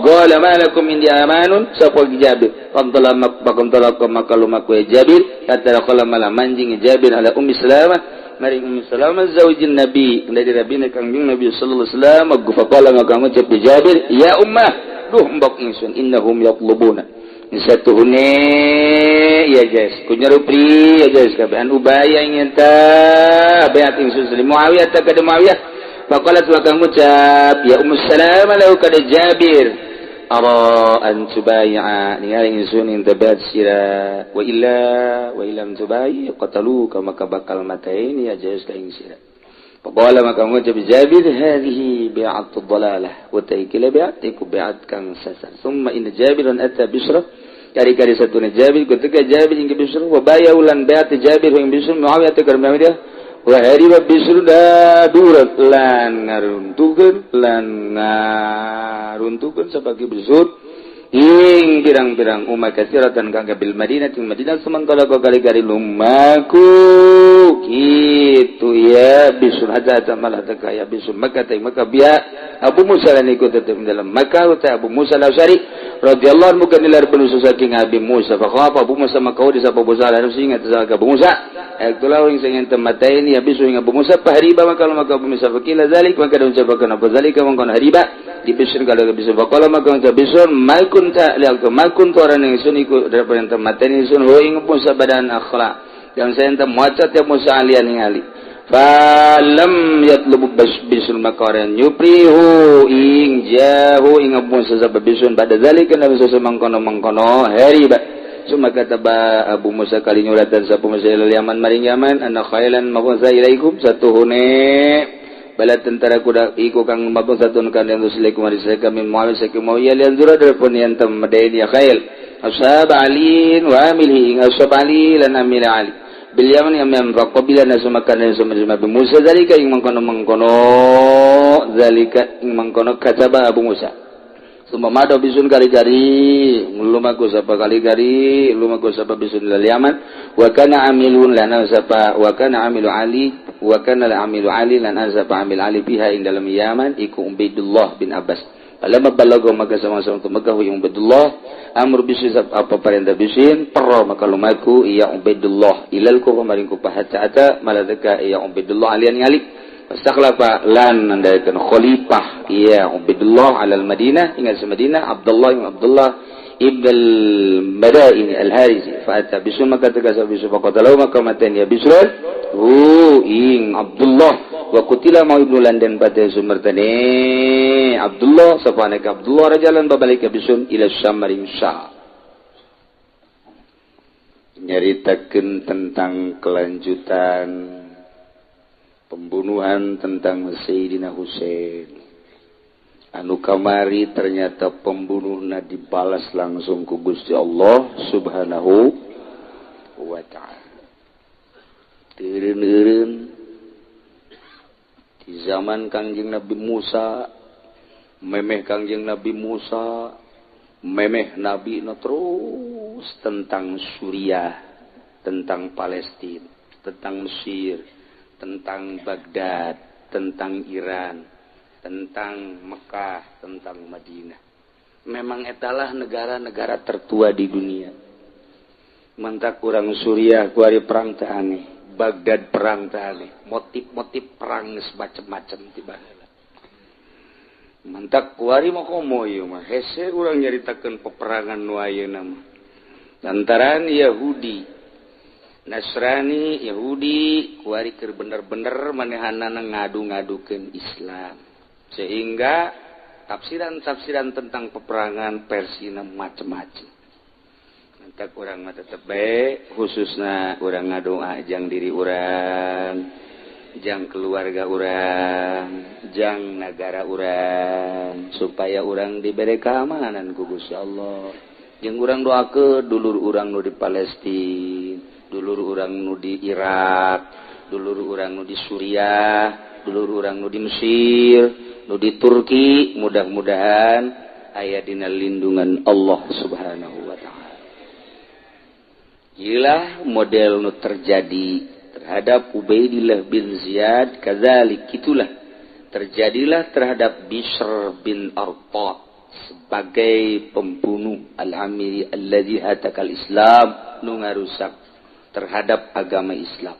[SPEAKER 1] qala malakum indi amanun sapa Jabir qantala maka lumaku Jabir hatta qala malam manjing Jabir ala ummi Salamah maring Ummu Salamah zaujin Nabi dari Nabi kangjeng Nabi sallallahu alaihi wasallam faqala maka ngucap Jabir ya ummah duh mbok ingsun innahum yatlubuna nisatuhune ya jas kunyarupri ya jas kabean ubaya ingin ta beat ingsun sali Muawiyah ta kada Muawiyah faqala maka ngucap ya Ummu Salamah lahu kada Jabir ara an tubai'a ningali ingsun intabat sira wa illam tubai qataluka maka bakal matain ya jaz ka ing sira faqala maka ngucap Jabir hadhihi bi'atu dhalalah wa taykila bi'atiku bi'at kang sasar summa inna Jabiran ata Bisra kari-kari satuna Jabir ketika Jabir ing Bisra wa bayaulan bi'at Jabir ing Bisra Muawiyah ta karma dia wa hariba Bisra dadurat lan ngaruntukeun sabagi Bisra ing pirang-pirang umat kasiratan kang bil Madinah ting Madinah semangkala kali-kali lumaku kitu ya Bisra hatta malah takaya Bisra maka biya Abu Musa lan ikut tetep dalam Makkah ta Abu Musa al-Asy'ari radhiyallahu anhu kanilar penusus saking Abi Musa fa khafa Abu Musa maka di sapa Abu Musa lan singat sa Abu Musa itulah yang sing tematain ya Bisra ing Abu Musa pahriba maka Abu Musa fakila zalik maka daun sabakan apa zalika mangkon hariba di Bisra kalau Bisra faqala maka Bisra kunta lial kemakun tu orang yang sun ikut daripada yang tematen sun hoing pun sabadan akhlak yang saya enta muacat ya Musa alian ningali falam yatlubu bisun makaran yuprihu ing jahu ing pun sabab bisun pada zalika nabi sallallahu mangkono hariba cuma kata Abu Musa kali nyuratan sapu Musa ilal Yaman maring Yaman ana khailan mabza ilaikum satu hune bala tentara kuda iko kang mabang satun kan yang tuslikum arisai kami Muawiyah saking Muawiyah lian zura darpun yang tamadain ya khail ashab Ali wa amilhi ashab Ali lan amil Ali bil Yaman yang raqabila nasumakan dan summa Abu Musa zalika ing mangkono zalika ing mangkono kataba Abu Musa summa mado bisun kali-kali lumaku sapa kali-kali lumaku sapa bisun lil Yaman wa kana amilun lana sapa wa kana amilu Ali wa kana al-amilu Ali lan azaba amil Ali biha ing dalam Yaman iku Ubaidullah bin Abbas alamma balago maka sama-sama tu Makkah yang Ubaidullah amr bisin apa perintah bisin perro maka lumaku iya Ubaidullah ilal ku maring ku pahatta maladaka iya Ubaidullah alian ngali fastakhlafa lan andaikan khalifah iya Ubaidullah alal Madinah ingat sa Madinah Abdullah ibn al-Madaini al-Harisi fa'ata bisu maka tegasa bisu faqatalau maka maten ya bisran ing Abdullah wa kutila mau ibnu London pada sumertane Abdullah sapanek Abdullah rajalan babalik bisun ila Syam maring Syam nyaritakeun tentang kelanjutan pembunuhan tentang Sayyidina Husain anu kamari ternyata pembunuhna dibalas langsung ku Gusti Allah Subhanahu wa ta'ala. Teureun-eureun di zaman Kangjeng Nabi Musa memeh Kangjeng Nabi Musa memeh Nabi na terus tentang Suriah, tentang Palestina, tentang Mesir, tentang Baghdad, tentang Iran, tentang Mekah, tentang Madinah. Memang etalah negara-negara tertua di dunia. Mantak kurang Suriah kuari perang teh aneh, Baghdad perang teh aneh, motif-motif perang geus macem-macem tiba. Mantak kuari mah komo ieu mah hese urang nyaritakeun peperangan nu ayeuna mah. Lantaran Yahudi, Nasrani, Yahudi kuari keur bener-bener manehanana ngadu-ngadukeun Islam. Sehingga tafsiran-tafsiran tentang peperangan Persina macam-macam. Nanti orang mah tetep baik, khususnya orang ngadoa jang diri orang, jang keluarga orang, jang negara orang, supaya orang diberi keamanan ku Gusti Allah. Jeung urang doakeun dulur urang nu di Palestina, dulur urang nu di Irak, dulur urang nu di Suriah, dulur urang nu di Mesir, nu di Turki, mudah-mudahan aya dina lindungan Allah Subhanahu wa taala. Iyalah model nu terjadi terhadap Ubaidillah bin Ziyad, kadzalik itulah terjadilah terhadap Bishr bin Arta sebagai pembunuh al-amiri alladzi hatakal Islam nu ngarusak terhadap agama Islam,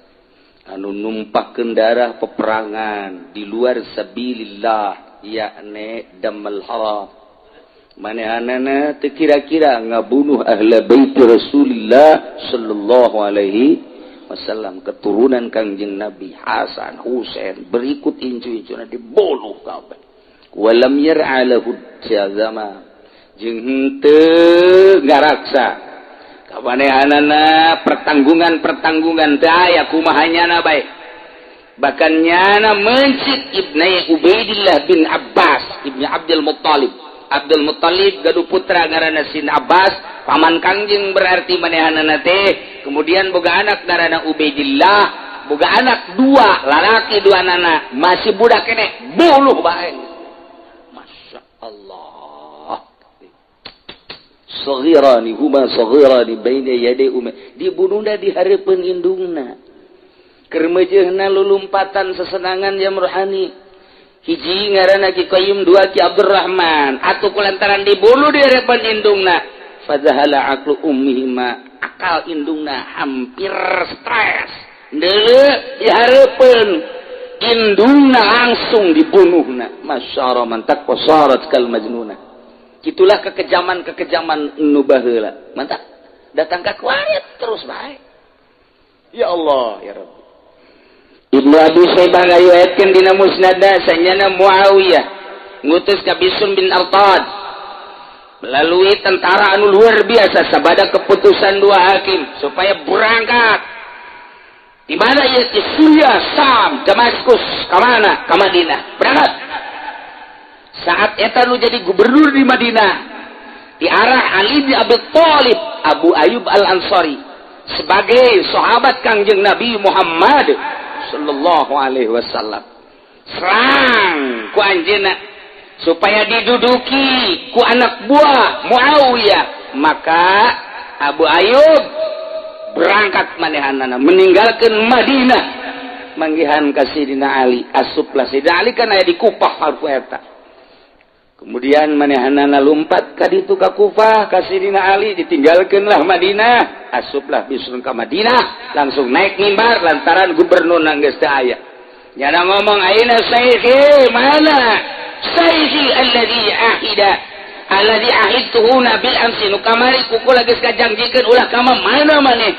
[SPEAKER 1] anu numpahkeun darah peperangan di luar sabilillah, yakni damal haram. Manehanana teu kira-kira ngabunuh ahli bait Rasulullah sallallahu alaihi wasallam, keturunan Kangjeng Nabi Hasan, Husain, berikut incu-incuna diboluh kabeh. Walam yar'alahu jazama jeung henteu ngaraksa kabanehanana pertanggungan teu aya kumahanyana bae. Bahkan nyana mencit ibnu Ubaidillah bin Abbas ibnu Abdul Muttalib. Abdul Muttalib gaduh putra ngaranna Sin Abbas, paman Kangjeng berarti manehanana teh. Kemudian boga anak ngaranna Ubaidillah, boga anak dua, lalaki dua anak, masih budak keneh, buluh bae. Allah, saghirani huma saghirani baina yaday dibunuhna di hareupeun indungna, keur meujeuhna lulumpatan sesenangan jam rohani. Hiji ngaranna Ki Qayyim, dua Ki Abdurrahman, atuh kulantaran dibunuh di hareupeun indungna, fadzahala aqlu ummihima, akal indungna hampir stres, deuleu di hareupeun indungna langsung dibunuhna. Masyaallah mantap qasarat kal majnuna. Itulah kekejaman nu baheula. Mantap. Datang ka kuarit terus bae. Ya Allah, ya Rabb. Ibnu Abi Syaibah ngariwayatkeun dina musnadna sanyana Muawiyah ngutus ka Bishr bin Artad melalui tentara anu luar biasa sabada keputusan dua hakim supaya berangkat. Di mana ya? Di Syria, Sam, Damaskus, ke mana? Ke Madinah. Berangkat. Saat eta nu jadi gubernur di Madinah, diarah Ali bin Abi Thalib, Abu Ayyub Al-Ansari, sebagai sahabat Kangjeng Nabi Muhammad sallallahu alaihi wasallam. Serang ku anjeunna supaya diduduki ku anak buah Muawiyah. Maka Abu Ayyub berangkat manehanana meninggalkan Madinah manggihan ka Sidina Ali, asuplah Sidina Ali kan aya di Kufah harfu eta. Kemudian manehanana lumpat ka ditu ka Kufah ka Sidina Ali, ditinggalkeunlah Madinah, asuplah Bishr ka Madinah, langsung naik mimbar lantaran gubernur geus teu aya. Nyana ngomong ayeuna sayyidi mana? Sayyidi alladzi ahidtuhu bil amsi nu kamari kukula geus kajangjikeun ulah ka mana maneh?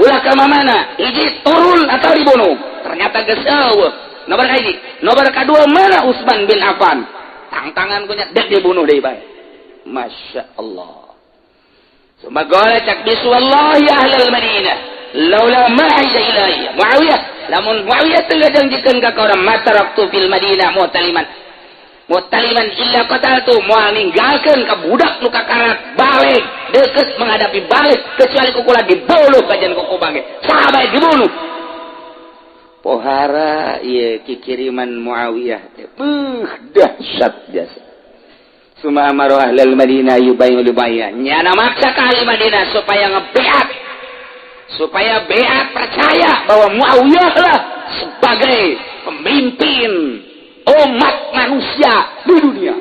[SPEAKER 1] Ulah ka mana? Hiji turun atau dibunuh. Ternyata geus eueuh. Nomor hiji, nomor kedua mana Utsman bin Affan? Tantangan kunya dek dibunuh deui bae. Masya Allah. Semoga cak biswallahi ahlal Madinah. Laula ma'ida ilayya Muawiyah, lamun Muawiyah teu ngajangjikeun ka urang mataraktu fil Madinah mu'taliman illa qataltu, moal ninggalkeun ka budak nu kakarat balik deukeut menghadapi balik kecuali kukula dibunuh kajian kuku bage sahabat dibunuh. Pohara ieu kikiriman Muawiyah teh dahsyat biasa. Suma amaru ahlal Madinah yubayyu libayya, nyana maksa ka ahli Madinah supaya ngebeat, supaya beat percaya bahwa Muawiyah lah sebagai pemimpin umat manusia di dunia,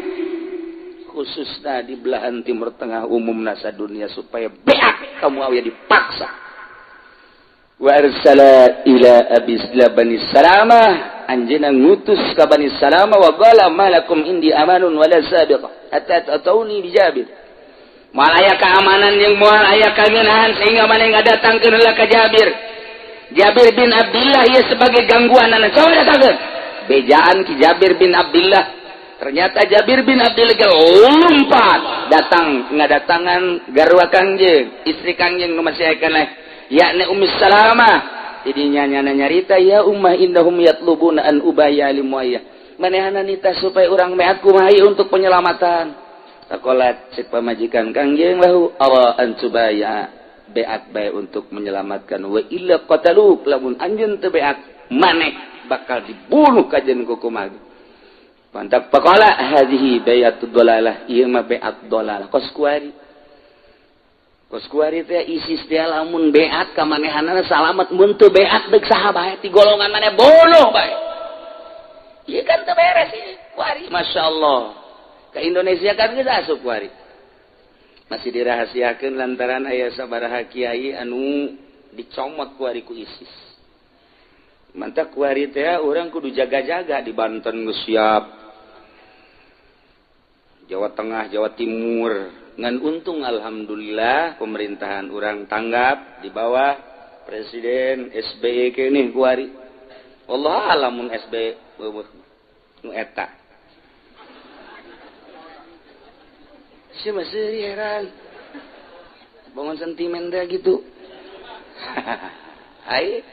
[SPEAKER 1] khususnya di belahan timur tengah umumna sadunia, supaya beat ka Muawiyah dipaksa. Wa arsala ila Bani Salamah, anjeunna ngutus ka Bani Salamah wa qala malakum indi amanun wala sabiqah hatta ta'tuni bi Jabir. Moal aya keamanan yang moal aya kangeunahan sehingga maneh ngadatangkeun heula ka Jabir. Jabir bin Abdullah ieu sebagai gangguan anak coba datangkeun. bejaan ki Jabir bin Abdullah. Ternyata Jabir bin Abdullah lompat datang ngadatangan garwa Kangjeng, istri Kangjeng nu masih keneh yakni Ummu Salamah. Jadi nyana nyarita ya ummah innahum yatlubuna an ubaya limuayah. Manehana nita supaya urang meat kumaha untuk penyelamatan. Takolat cek pamajikan Kangjeng lahu awa an subaya beat bae untuk menyelamatkan wa illa qataluk lamun anjeun teu beat maneh bakal dibunuh kajen ku kumaha. Mantap pakola hadhihi bayatud dolalah ieu mah beat dolalah koskuari teh isis teh lamun beat ka manehanana salamet mun teu beat deuk saha bae ti golongan maneh bunuh bae. Ieu kan teu beres ieu kuari masyaallah. Ka Indonesia kan geus asup kuari. Masih dirahasiakeun lantaran aya sabaraha kiai anu dicomot kuari ku ISIS. Mantap kuari teh urang kudu jaga-jaga di Banten geus siap. Jawa Tengah, Jawa Timur, ngan untung alhamdulillah pemerintahan urang tanggap di bawah Presiden SBY kene kuari. Allah alamun SBY nu eta. Si masih heran. Bangun sentimen dah gitu. Hai.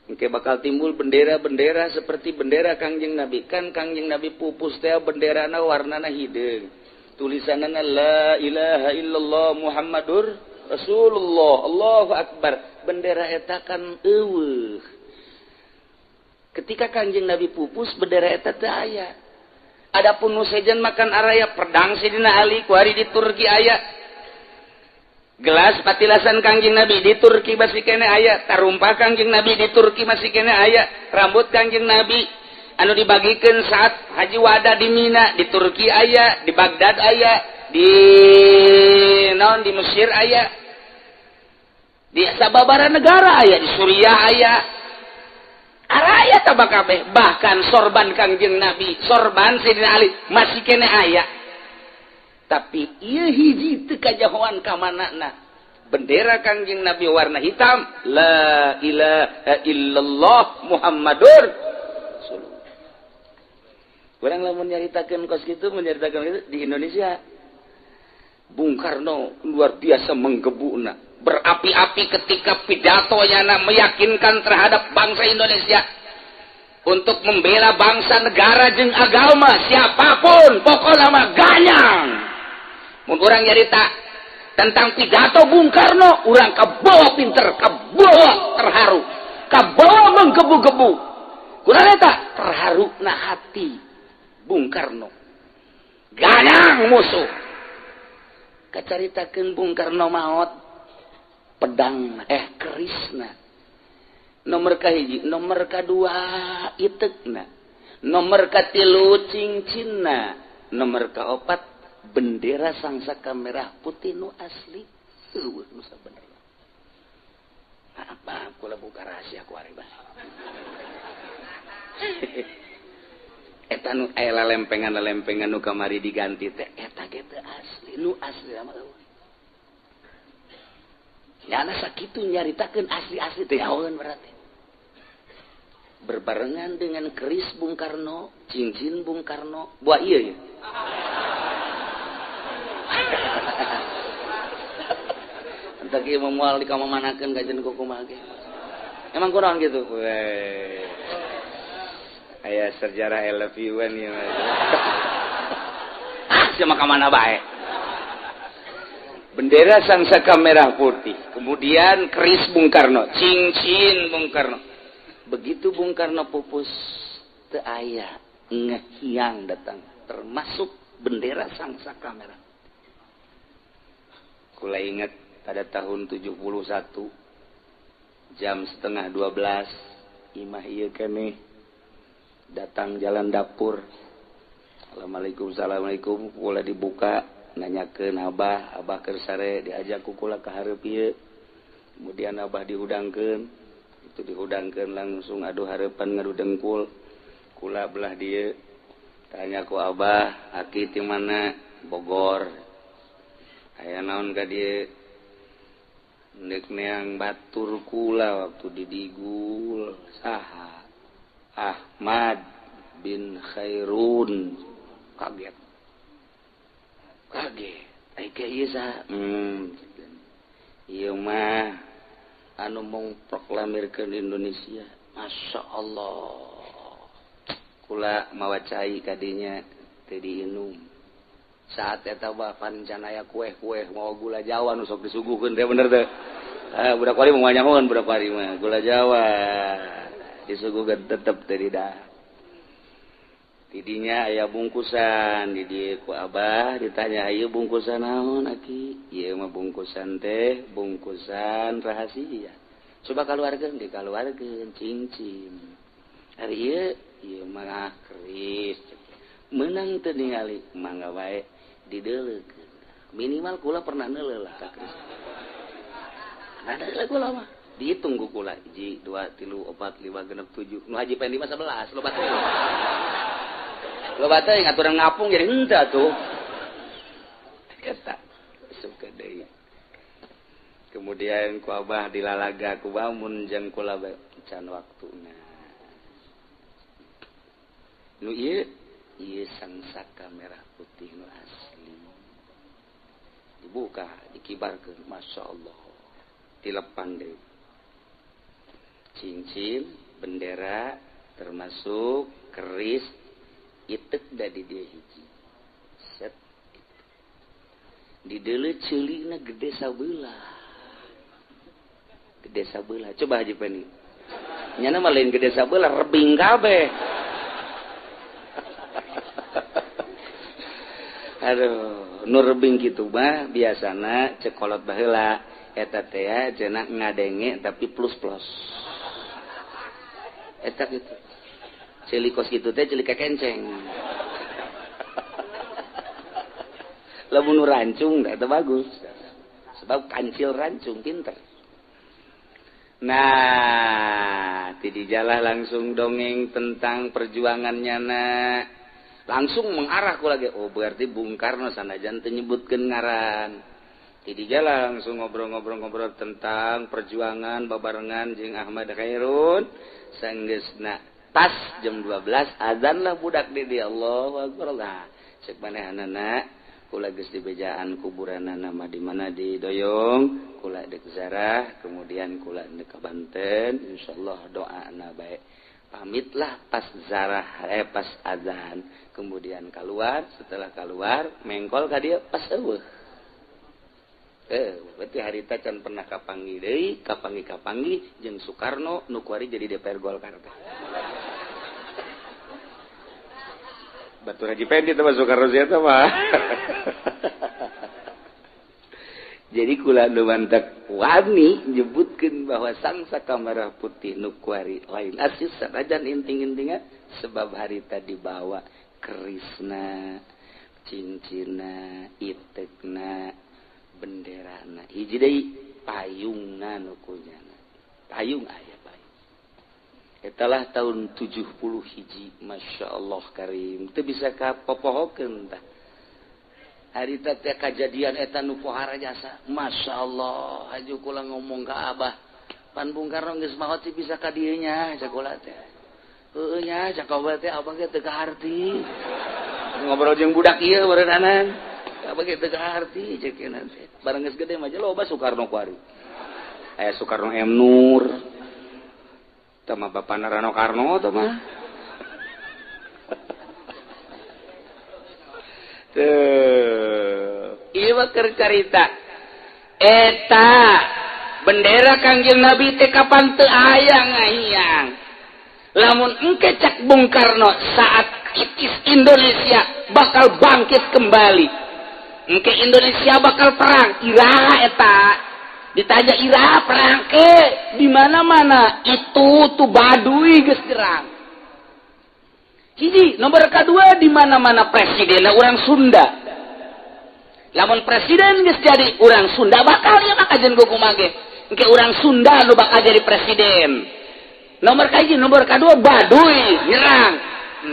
[SPEAKER 1] Engke bakal timbul bendera-bendera seperti bendera Kangjeng Nabi. Kan Kangjeng Nabi pupus teh benderana warnana hideung. Tulisanana la ilaha illallah Muhammadur Rasulullah. Allahu akbar. Bendera eta kan eueuh. Ketika Kangjeng Nabi pupus bendera eta teu aya. Adapun nu sejen makan araya pedang Sidina Ali kuari di Turki aya. Gelas patilasan Kangjeng Nabi di Turki masih kene aya, tarumpah Kangjeng Nabi di Turki masih kene aya, rambut Kangjeng Nabi anu dibagikeun saat Haji Wada di Mina di Turki aya, di Baghdad aya, di di Mesir aya, di sababaraha negara aya, di Suriah aya. Araya tabak kabeh, bahkan sorban Kangjeng Nabi, sorban Sidina Ali masih kene aya. Tapi ieu hiji teu kajahoan ka manana. Bendera Kangjeng Nabi warna hitam, la ilaha illallah Muhammadur Rasulullah. Urang lamun nyaritakeun kos kitu, menyaritakeun kitu di Indonesia. Bung Karno luar biasa menggebuna, berapi-api ketika pidatonya meyakinkan terhadap bangsa Indonesia untuk membela bangsa negara jeung agama siapapun pokokna mah ganyang. Mun urang nyarita tentang pidato Bung Karno, urang kabawa pinter, kabawa terharu, kabawa menggebu-gebu. Kunaon eta? Terharuna hati Bung Karno. Ganyang musuh. Kacaritakeun Bung Karno maot pedang kerisna. Nomor kahiji, nomor kadua itekna, nomor katilu cincinna, nomor kaopat bendera sangsaka merah putih nu asli. Eueuh nu sabenerna. Apa kula buka rahasia ku ari bae. Eta nu aya lempengan nu kamari diganti teh eta ge teu asli, nu asli mah eueuh. Nyana sakitu nyaritakeun asli-asli teh yaeun berarti. Berbarengan dengan keris Bung Karno, cincin Bung Karno, buah ieu ya. Entar kieu moal dikamamanakeun kajen kumaha ge. Emang kurang gitu. Weh. Aya sejarah I love you-an ieu mah. Sia mah ka mana bae. Bendera sangsaka merah putih, kemudian keris Bung Karno, cincin Bung Karno. Begitu Bung Karno pupus teu aya ngehiang datang, termasuk bendera sangsaka merah. Kula ingat pada tahun 71 jam setengah 12 imah ieu keneh datang jalan dapur. Assalamualaikum kula dibuka nanyakeun abah keur sare diajak ku kula ka hareup ieu. Kemudian abah dihudangkeun, itu dihudangkeun langsung adu hareupan ngadu dengkul. Kula belah dieu tanya ku abah, aki ti mana? Bogor. Aya naon ka dieu? Neuk neang batur kula waktu didigul. Saha? Ahmad bin Khairun kaget ai ke ieu saha ieu mah anu mung proklamirkeun Indonesia. Masya Allah kula mawa cai kadinya teu diinum saat eta mah pancanaya kueh-kueh mau gula Jawa nu sok disuguhkeun teh bener teh. Budak wali mau nyanyahoan budak wali mah gula Jawa disuguhkeun tetep teh didah. Tidinya aya bungkusan di dieu ku Abah ditanya ieu bungkusan naon aki? Ieu mah bungkusan teh bungkusan rahasia. Coba kaluarkeun dikaluarkeun cincin. Ari ieu mah keris. Meunang teu ningali mangga wae dideuleukeun. Minimal kula pernah neuleuh lah ka keris. Ada kula mah dihitung ku kula 1 2 3 4 5 6 7 nu haji pen 5 11 loba teh. Loba teh ngaturan ngapung jadi henteu atuh. Eta suka deui. Kemudian ku Abah dilalaga ku bamun jeung kula can waktuna. Nu ieu sangsaka merah putih nu asli. Dibuka, dikibarkeun, Masya Allah. Dilepan deui. Cincin, bendera, termasuk keris, itek da di dia hiji. Set. Di deuleu ceulikna gede sabeula. Gede sabeula. Coba Haji Pendi. Nyana mah lain gede sabeula, rebing kabeh. Aduh, nu rebing kitu mah biasana cekolot baheula eta teh cenah ngadenge tapi plus-plus. Eta kitu. Celikos gitu teh celik kenceng. Lamun nu rancung teh bagus. Sebab kancil rancung pinter. Nah, ti dijalah langsung dongeng tentang perjuangannya nak. Langsung mengarah ku lagi. Oh, berarti Bung Karno sanajan teu nyebutkeun ngaran. Ti dijalah langsung ngobrol-ngobrol tentang perjuangan babarengan jeung Ahmad Khairun sanggeusna pas jam 12 azan lah budak di Allahu Akbar lah cek manehanana kula geus di bejaan kuburanana mah di mana di Doyong kula deuk zarah kemudian kula deuk ka Banten insyaallah doana bae pamitlah pas zarah pas azan kemudian keluar setelah keluar mengkol ka dieu pas eueuh berarti harita can pernah kapanggi deui kapanggi jeung Soekarno nu kuari jadi DPR Golkar teh. Batur Haji Pendi teh Soekarno sia teh mah. Jadi kula nu mantek wani nyebutkeun bahwa sangsaka merah putih nu kuari lain asis sanajan inting-intingna sebab harita dibawa kerisna, cincinna, itekna benderana hiji deui payungna nu kunyana payung aya payung etalah tahun 70 hiji Masya Allah karim teu bisa kapopohokeun tah harita teh kajadian eta nu pohara jasa Masya Allah haju kula ngomong ka Abah pan Bung Karno geus maot sih bisa ka dieu nya cak kula teh heueuh nya cak Abah teh abang ge teu kaharti ngobrol jeung budak ieu beureunanan abang ge teu kaharti cek nanti bareng geus gede mah loba Soekarno kuari aya Soekarno M Nur teh mah bapana Rano Karno teh mah teu ieu mah keur carita eta bendera Kangjeng Nabi teh kapan teu aya ngahiyang lamun engke cak Bung Karno saat kritis Indonesia bakal bangkit kembali engke Indonesia bakal perang iraha eta ditanya iraha perang ke di mana-mana itu tuh Baduy geus gerang hiji nomor kedua di mana-mana presidenna urang Sunda lamun presiden geus jadi urang Sunda bakal ya maka jeung kumaha ge engke urang Sunda nu bakal jadi presiden nomor kahiji nomor kedua Baduy nyerang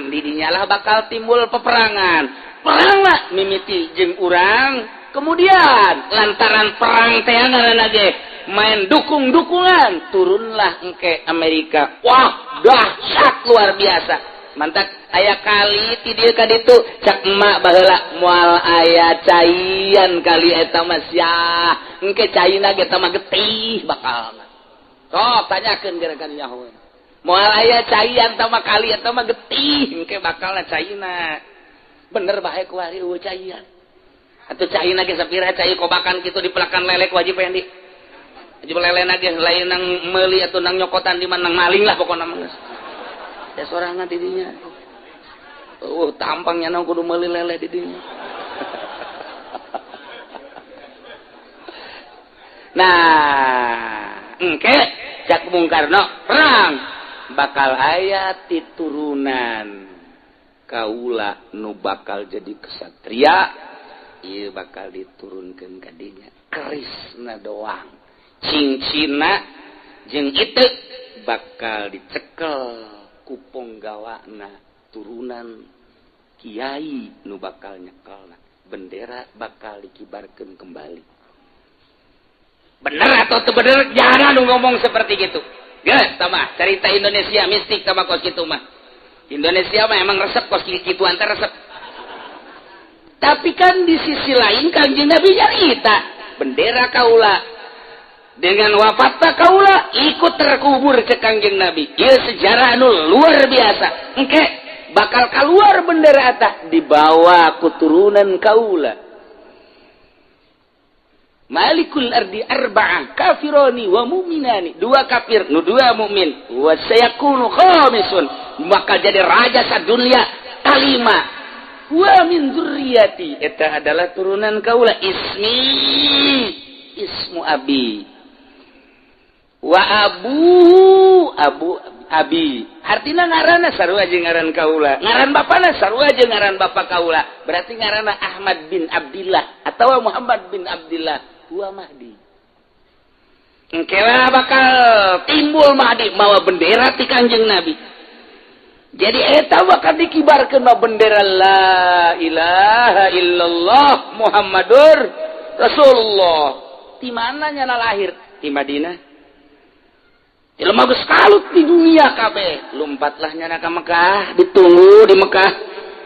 [SPEAKER 1] di dinyalah bakal timbul peperangan perang lah mimiti jeung urang kemudian lantaran perang teh ngaranna ge main dukung-dukungan, turunlah engke Amerika. Wah, dahsyat luar biasa. Mantap aya kali ti dieu ka ditu cak emak baheula moal aya caian kali eta mah sia engke caina ge eta mah getih bakalna. Sok tanyakeun gerakan nyaho. Moal aya caian tah mah kali eta mah getih engke bakalna caina. Bener bae ku ari eueuh caian. Atuh caina ge sapira cai kobakan kitu dipelakan lelek wajib aya di. Wajib lelena ge lain nang meuli atuh nang nyokotan di mana nang maling lah pokona mah geus. Ya sorangan didinya. Tampangnya nang kudu meuli lele didinya. Nah, engke cak Bung Karno perang bakal aya titurunan kaula nu bakal jadi kesatria, ieu bakal diturunkeun ka dinya. Kerisna doang. Cincina jeung itu bakal dicekel kupong gawana turunan kiai nu bakal nyekelna. Bendera bakal dikibarkeun kembali. Bener atau teu bener? Jangan nu ngomong seperti gitu. Geus tamah cerita Indonesia mistik sama kos kitu mah. Indonesia mah emang resep kos kitu antar resep. Tapi kan di sisi lain Kanjeng Nabi nyarita bendera kaula dengan wafatna kaula ikut terkubur ke Kanjeng Nabi. Ieu sejarah anu luar biasa. Engke bakal keluar bendera eta dibawa ku turunan kaula. Malikul ardi arba'ah kafirani wa mu'minani, dua kafir nu dua mukmin, wa sayakunu khamisun, bakal jadi raja sadunya kalima. Wa min dzurriyyati, eta adalah turunan kaula ismu abi. Wa abu abi. Artina ngaranna sarua jeung ngaran kaula. Ngaran bapana sarua jeung ngaran bapa kaula. Berarti ngaranna Ahmad bin Abdillah atau Muhammad bin Abdillah. Huwa Mahdi. Engkelah bakal timbul Mahdi mawa bendera ti Kanjeng Nabi. Jadi eta bakal dikibarkeun bendera la ilaha illallah Muhammadur Rasulullah. Di mana nyana lahir? Di Madinah. Di lemah geus kalut di dunia kabeh. Lompatlah nyana ka Mekah, ditunggu di Mekah.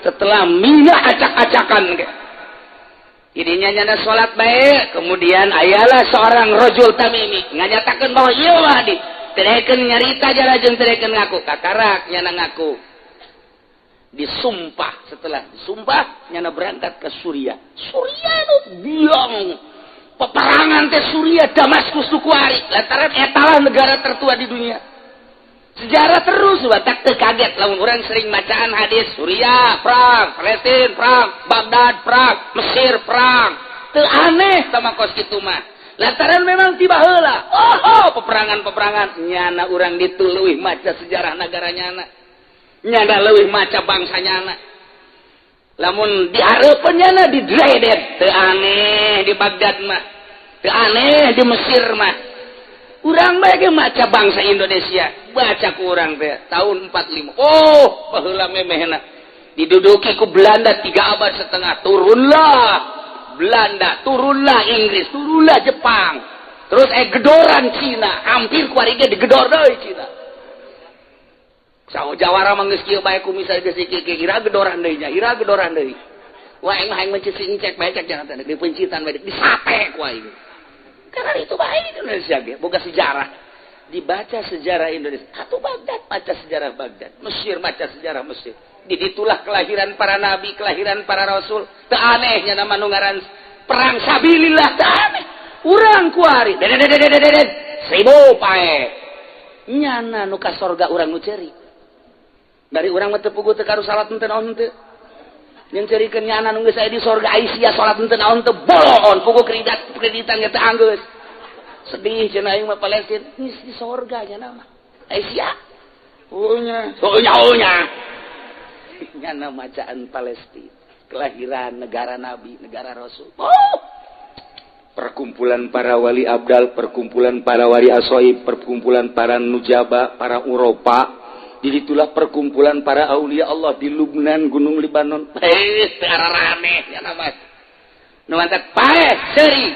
[SPEAKER 1] Setelah Mina acak-acakan ke. Idinya nyana salat bae, kemudian ayalah seorang rajul Tamimi nganyatakeun bahwa ieu Mahdi. Terekeun nyarita jara jeung terekeun ngaku. Kakarak nyana ngaku. Disumpah, setelah disumpah nyana berangkat ke Suriah. Suriah nu biang. Peperangan teh Suriah Damaskus tuku hari. Lantaran etalah negara tertua di dunia. Sejarah terus batak teu kaget lamun urang sering bacaan hadis Suriah perang, Palestina perang, Baghdad perang, Mesir perang. Teu aneh sama kos kitu mah. Lantaran memang tiba heula. Peperangan-peperangan nyana urang ditu leuwih maca sejarah negara nyana. Nyana leuwih maca bangsa nyana. Lamun dihareupeun nyana di Dreded teu aneh di Baghdad mah. Teu aneh di Mesir mah. Urang bae ge maca bangsa Indonesia, baca ku urang teh tahun 45. Oh, baheula memehna. Diduduki ku Belanda 3 abad setengah. Turunlah Belanda, turunlah Inggris, turunlah Jepang. Terus gedoran Cina, hampir ku ari ge digedor deui Cina. Saho Jawara mah geus kieu bae ku misal geus kieu ira gedoran deui nya, ira gedoran deui. Wah aing mah hayang mencicing cek bae cek jangan teh dipencitan bae disate ku aing. Karena itu baik Indonesia ge, boga sejarah. Dibaca sejarah Indonesia. Atau Baghdad, baca sejarah Baghdad. Mesir, baca sejarah Mesir. Ditulah kelahiran para nabi, kelahiran para rasul. Teu anehnya nama nu ngaran perang sabilillah, teu aneh. Urang kuari, dedededededed, 1000 pae. Nyana nu ka sorga urang nu ceuri. Dari urang mah teu puguh teu karu salat teu naon teu. Yang cerikeun nyana nu geus aya di sorga Aisyah salat teu naon teu bolon puguh kreditan ge teu anggeus. Sedih cenah aing mah Palestina geus di sorga nyana mah. Aisyah. Ohnya. Nyana macaan Palestina. Kelahiran negara nabi, negara rasul. Oh. Perkumpulan para wali abdal, perkumpulan para wali asoib, perkumpulan para nujaba, para uropa. Disitulah perkumpulan para aulia Allah di Lubnan, Gunung Libanon. Ararane ya nama. Nu mantap pae seuri.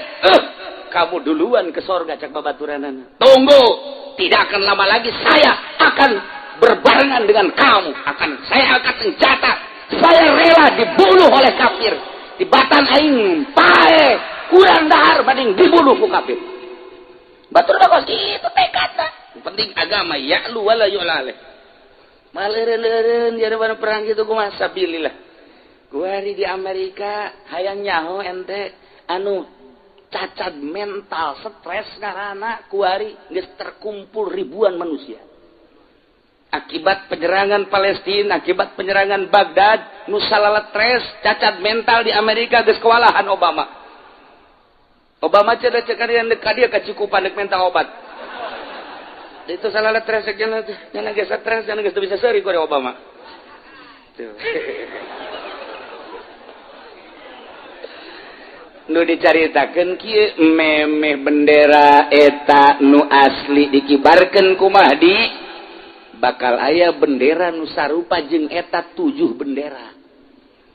[SPEAKER 1] kamu duluan ke sorga cak babaturanana. Tunggu, tidak akan lama lagi saya akan berbarengan dengan kamu. Saya akan senjata. Saya rela dibunuh oleh kafir. Di batan aing pae kurang dahar banding dibunuh ku kafir. Batur bakal itu tekadna. Penting agama ya'lu wala yu'laleh. Maleureun-eureun jadi perang gitu kumaha sabilillah. Kuari di Amerika hayang nyaho ente anu cacat mental stres karena kuari geus terkumpul ribuan manusia. Akibat penyerangan Palestina, akibat penyerangan Baghdad, nu salala stres, cacat mental di Amerika geus kewalahan Obama. Obama cenah cekarian deuk dia kacukupan deuk mental obat. Itu salala stres cenah geus stres, cenah geus bisa seuri ku Obama. Tuh. Nu dicaritakeun kieu memeh bendera eta nu asli dikibarkeun ku Mahdi. Bakal aya bendera nu sarupa jeung eta 7 bendera.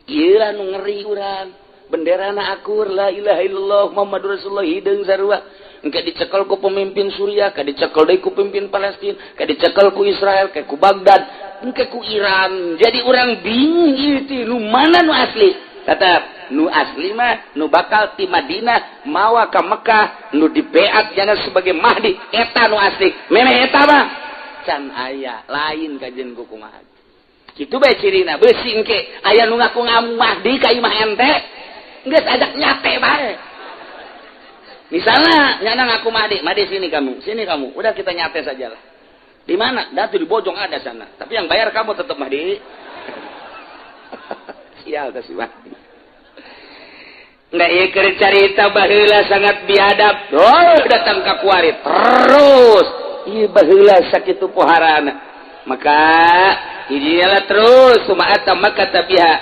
[SPEAKER 1] Ieu anu ngeri urang. Benderana akur la ilaha illallah Muhammadur Rasulullah hideung sarua. Engke dicekel ku pemimpin Suriah, ka dicekel deui ku pemimpin Palestina, ka dicekel ku Israel, ka ku Baghdad, engke ku Iran. Jadi urang bingung ieu teh nu mana nu asli. Tetap nu asli mah nu bakal ti Madinah mawa ka Mekah nu dibeat jana sebagai Mahdi eta nu asli. Memeh eta mah can aya lain kajen ku kumaha kitu bae cirina beusi engke aya nu ngaku Mahdi ka imah ente geus ajak nyate bae misalnya nyana ngaku Mahdi sini kamu udah kita nyate sajalah di mana datu di Bojong ada sana tapi yang bayar kamu tetap Mahdi sial teh si Mahdi nggak ieu keur carita baheula sangat biadab datang ka kuari terus ieu baheula sakitu poharana maka idilah terus sumaata Makkah tabiha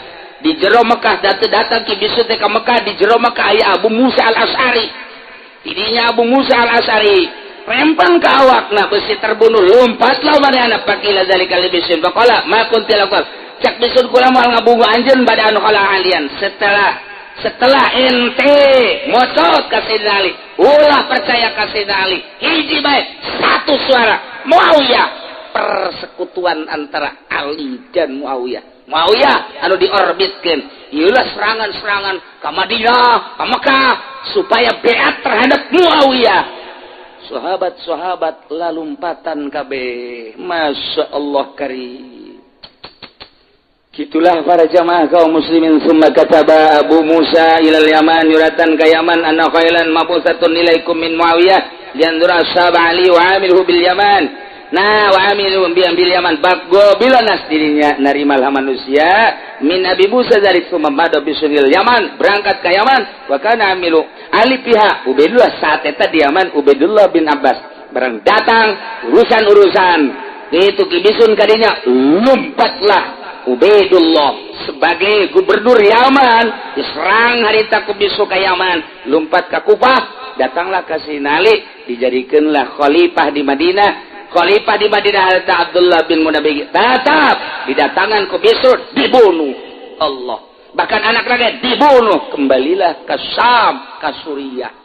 [SPEAKER 1] di jero Mekah datang ki bisu teh ka Mekah di jero Mekah aya Abu Musa al-Asy'ari tidinya Abu Musa al-Asy'ari rempang ka awakna besi terbunuh lompatlah manehna pakila zalikal bisun faqala ma kuntil laqal cak bisun kula moal ngabungu anjeun bada anu kala alian setelah ente mocot ka Sayyidina Ali ulah percaya ka Sayyidina Ali hiji bae satu suara Muawiyah persekutuan antara Ali dan Muawiyah anu diorbitkeun ieulah serangan-serangan ka Madinah ka Mekah supaya beat terhadap Muawiyah sahabat-sahabat lalumpatan kabeh masyaallah karim. Itulah para jamaah kaum muslimin summa kataba Abu Musa ilal Yaman yuratan ka Yaman anna khailan mabusatun ilaikum min Muawiyah liandura ashab Ali wa amilhu bil Yaman nah wa amilhu bil Yaman baggo bilanas dirinya narimal manusia min Abi Musa dari summa madu bisunil Yaman berangkat ke Yaman wa kana amilu Ali pihak Ubaidullah saat eta di Yaman Ubaidullah bin Abbas barang datang urusan-urusan itu kibisun kadinya lompatlah Ubaidullah sebagai gubernur Yaman diserang harita kubisu ka Yaman lompat ka Kufah datanglah ka Sinali dijadikeunlah khalifah di Madinah harita Abdullah bin Munabbi tetap didatangan kubisu dibunuh Allah bahkan anak raga dibunuh kembalilah ke Syam ka Suriah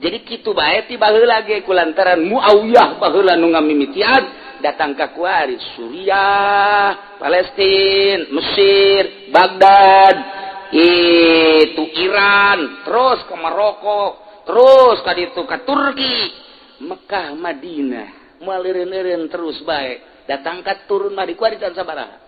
[SPEAKER 1] jadi kitu bae ti baheula ge kulantaran Muawiyah baheula nu ngamimitian datang ke kuari Suriah, Palestina, Mesir, Baghdad, itu Iran, terus ke Maroko, terus ke itu ke Turki, Mekah, Madinah, maleureun-eureun terus bae. Datang ke turun mah di kuari dan sabaraha.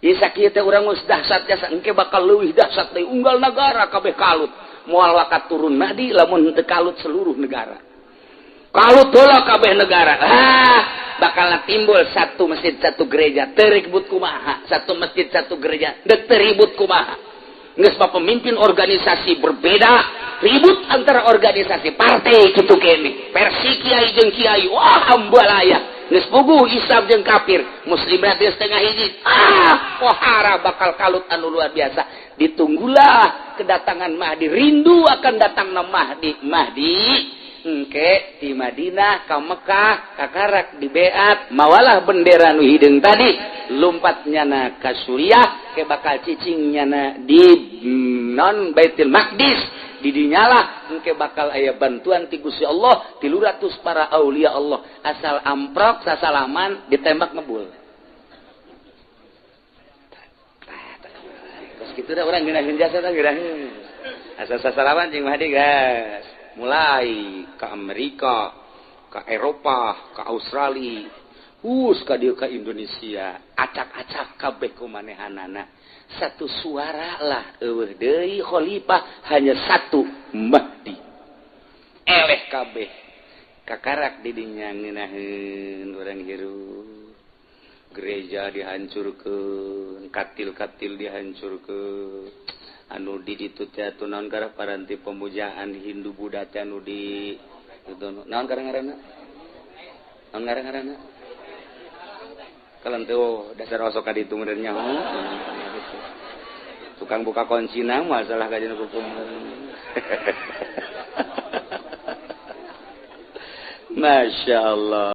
[SPEAKER 1] Ieu sakieu teh urang geus dahsyat jasa engke bakal leuwih dahsyat deui unggal negara kabeh kalut. Moal wakat turun Mahdi lamun teu kalut seluruh negara. Kalut heula kabeh negara. Bakal timbul satu masjid satu gereja teribut kumaha satu masjid satu gereja teribut kumaha geus pemimpin organisasi berbeda ribut antara organisasi partai kitu kene versi kiai jeung kiai wah ambalaya geus puguh Islam jeung kafir muslim geus setengah hiji pohara bakal kalut anu luar biasa ditunggulah kedatangan Mahdi rindu akan datangna Mahdi engke di Madinah ka Mekah kakarak di beat mawalah bendera nu hideung tadi lompat nyana ka Suriah ke bakal cicing nyana di non Baitul Maqdis didinyalah engke bakal aya bantuan ti Gusti Allah 300 para aulia Allah asal amprok sasalaman ditembak ngebul. Terus kitu da urang geunahkeun jasa tah geuraheun. Asal sasalaman jeung Mahdi gas. Mulai ke Amerika, ke Eropa, ke Australia, ka dieu ka Indonesia, acak-acak kabeh kumanehanana. Satu suara lah eueuh deui khalifah hanya satu Mahdi eleh kabeh kakarak di dinya ngeunaheun urang hirup gereja dihancurkeun katil-katil dihancurkeun anu di ditu teh naon karep paranti pemujaan Hindu Buddha teh anu di naon ngaranna naon ngaranna kalen teh dasar osok ka ditu meureun nya tukang buka kunci nang masalah kajian hukum. Masya Allah.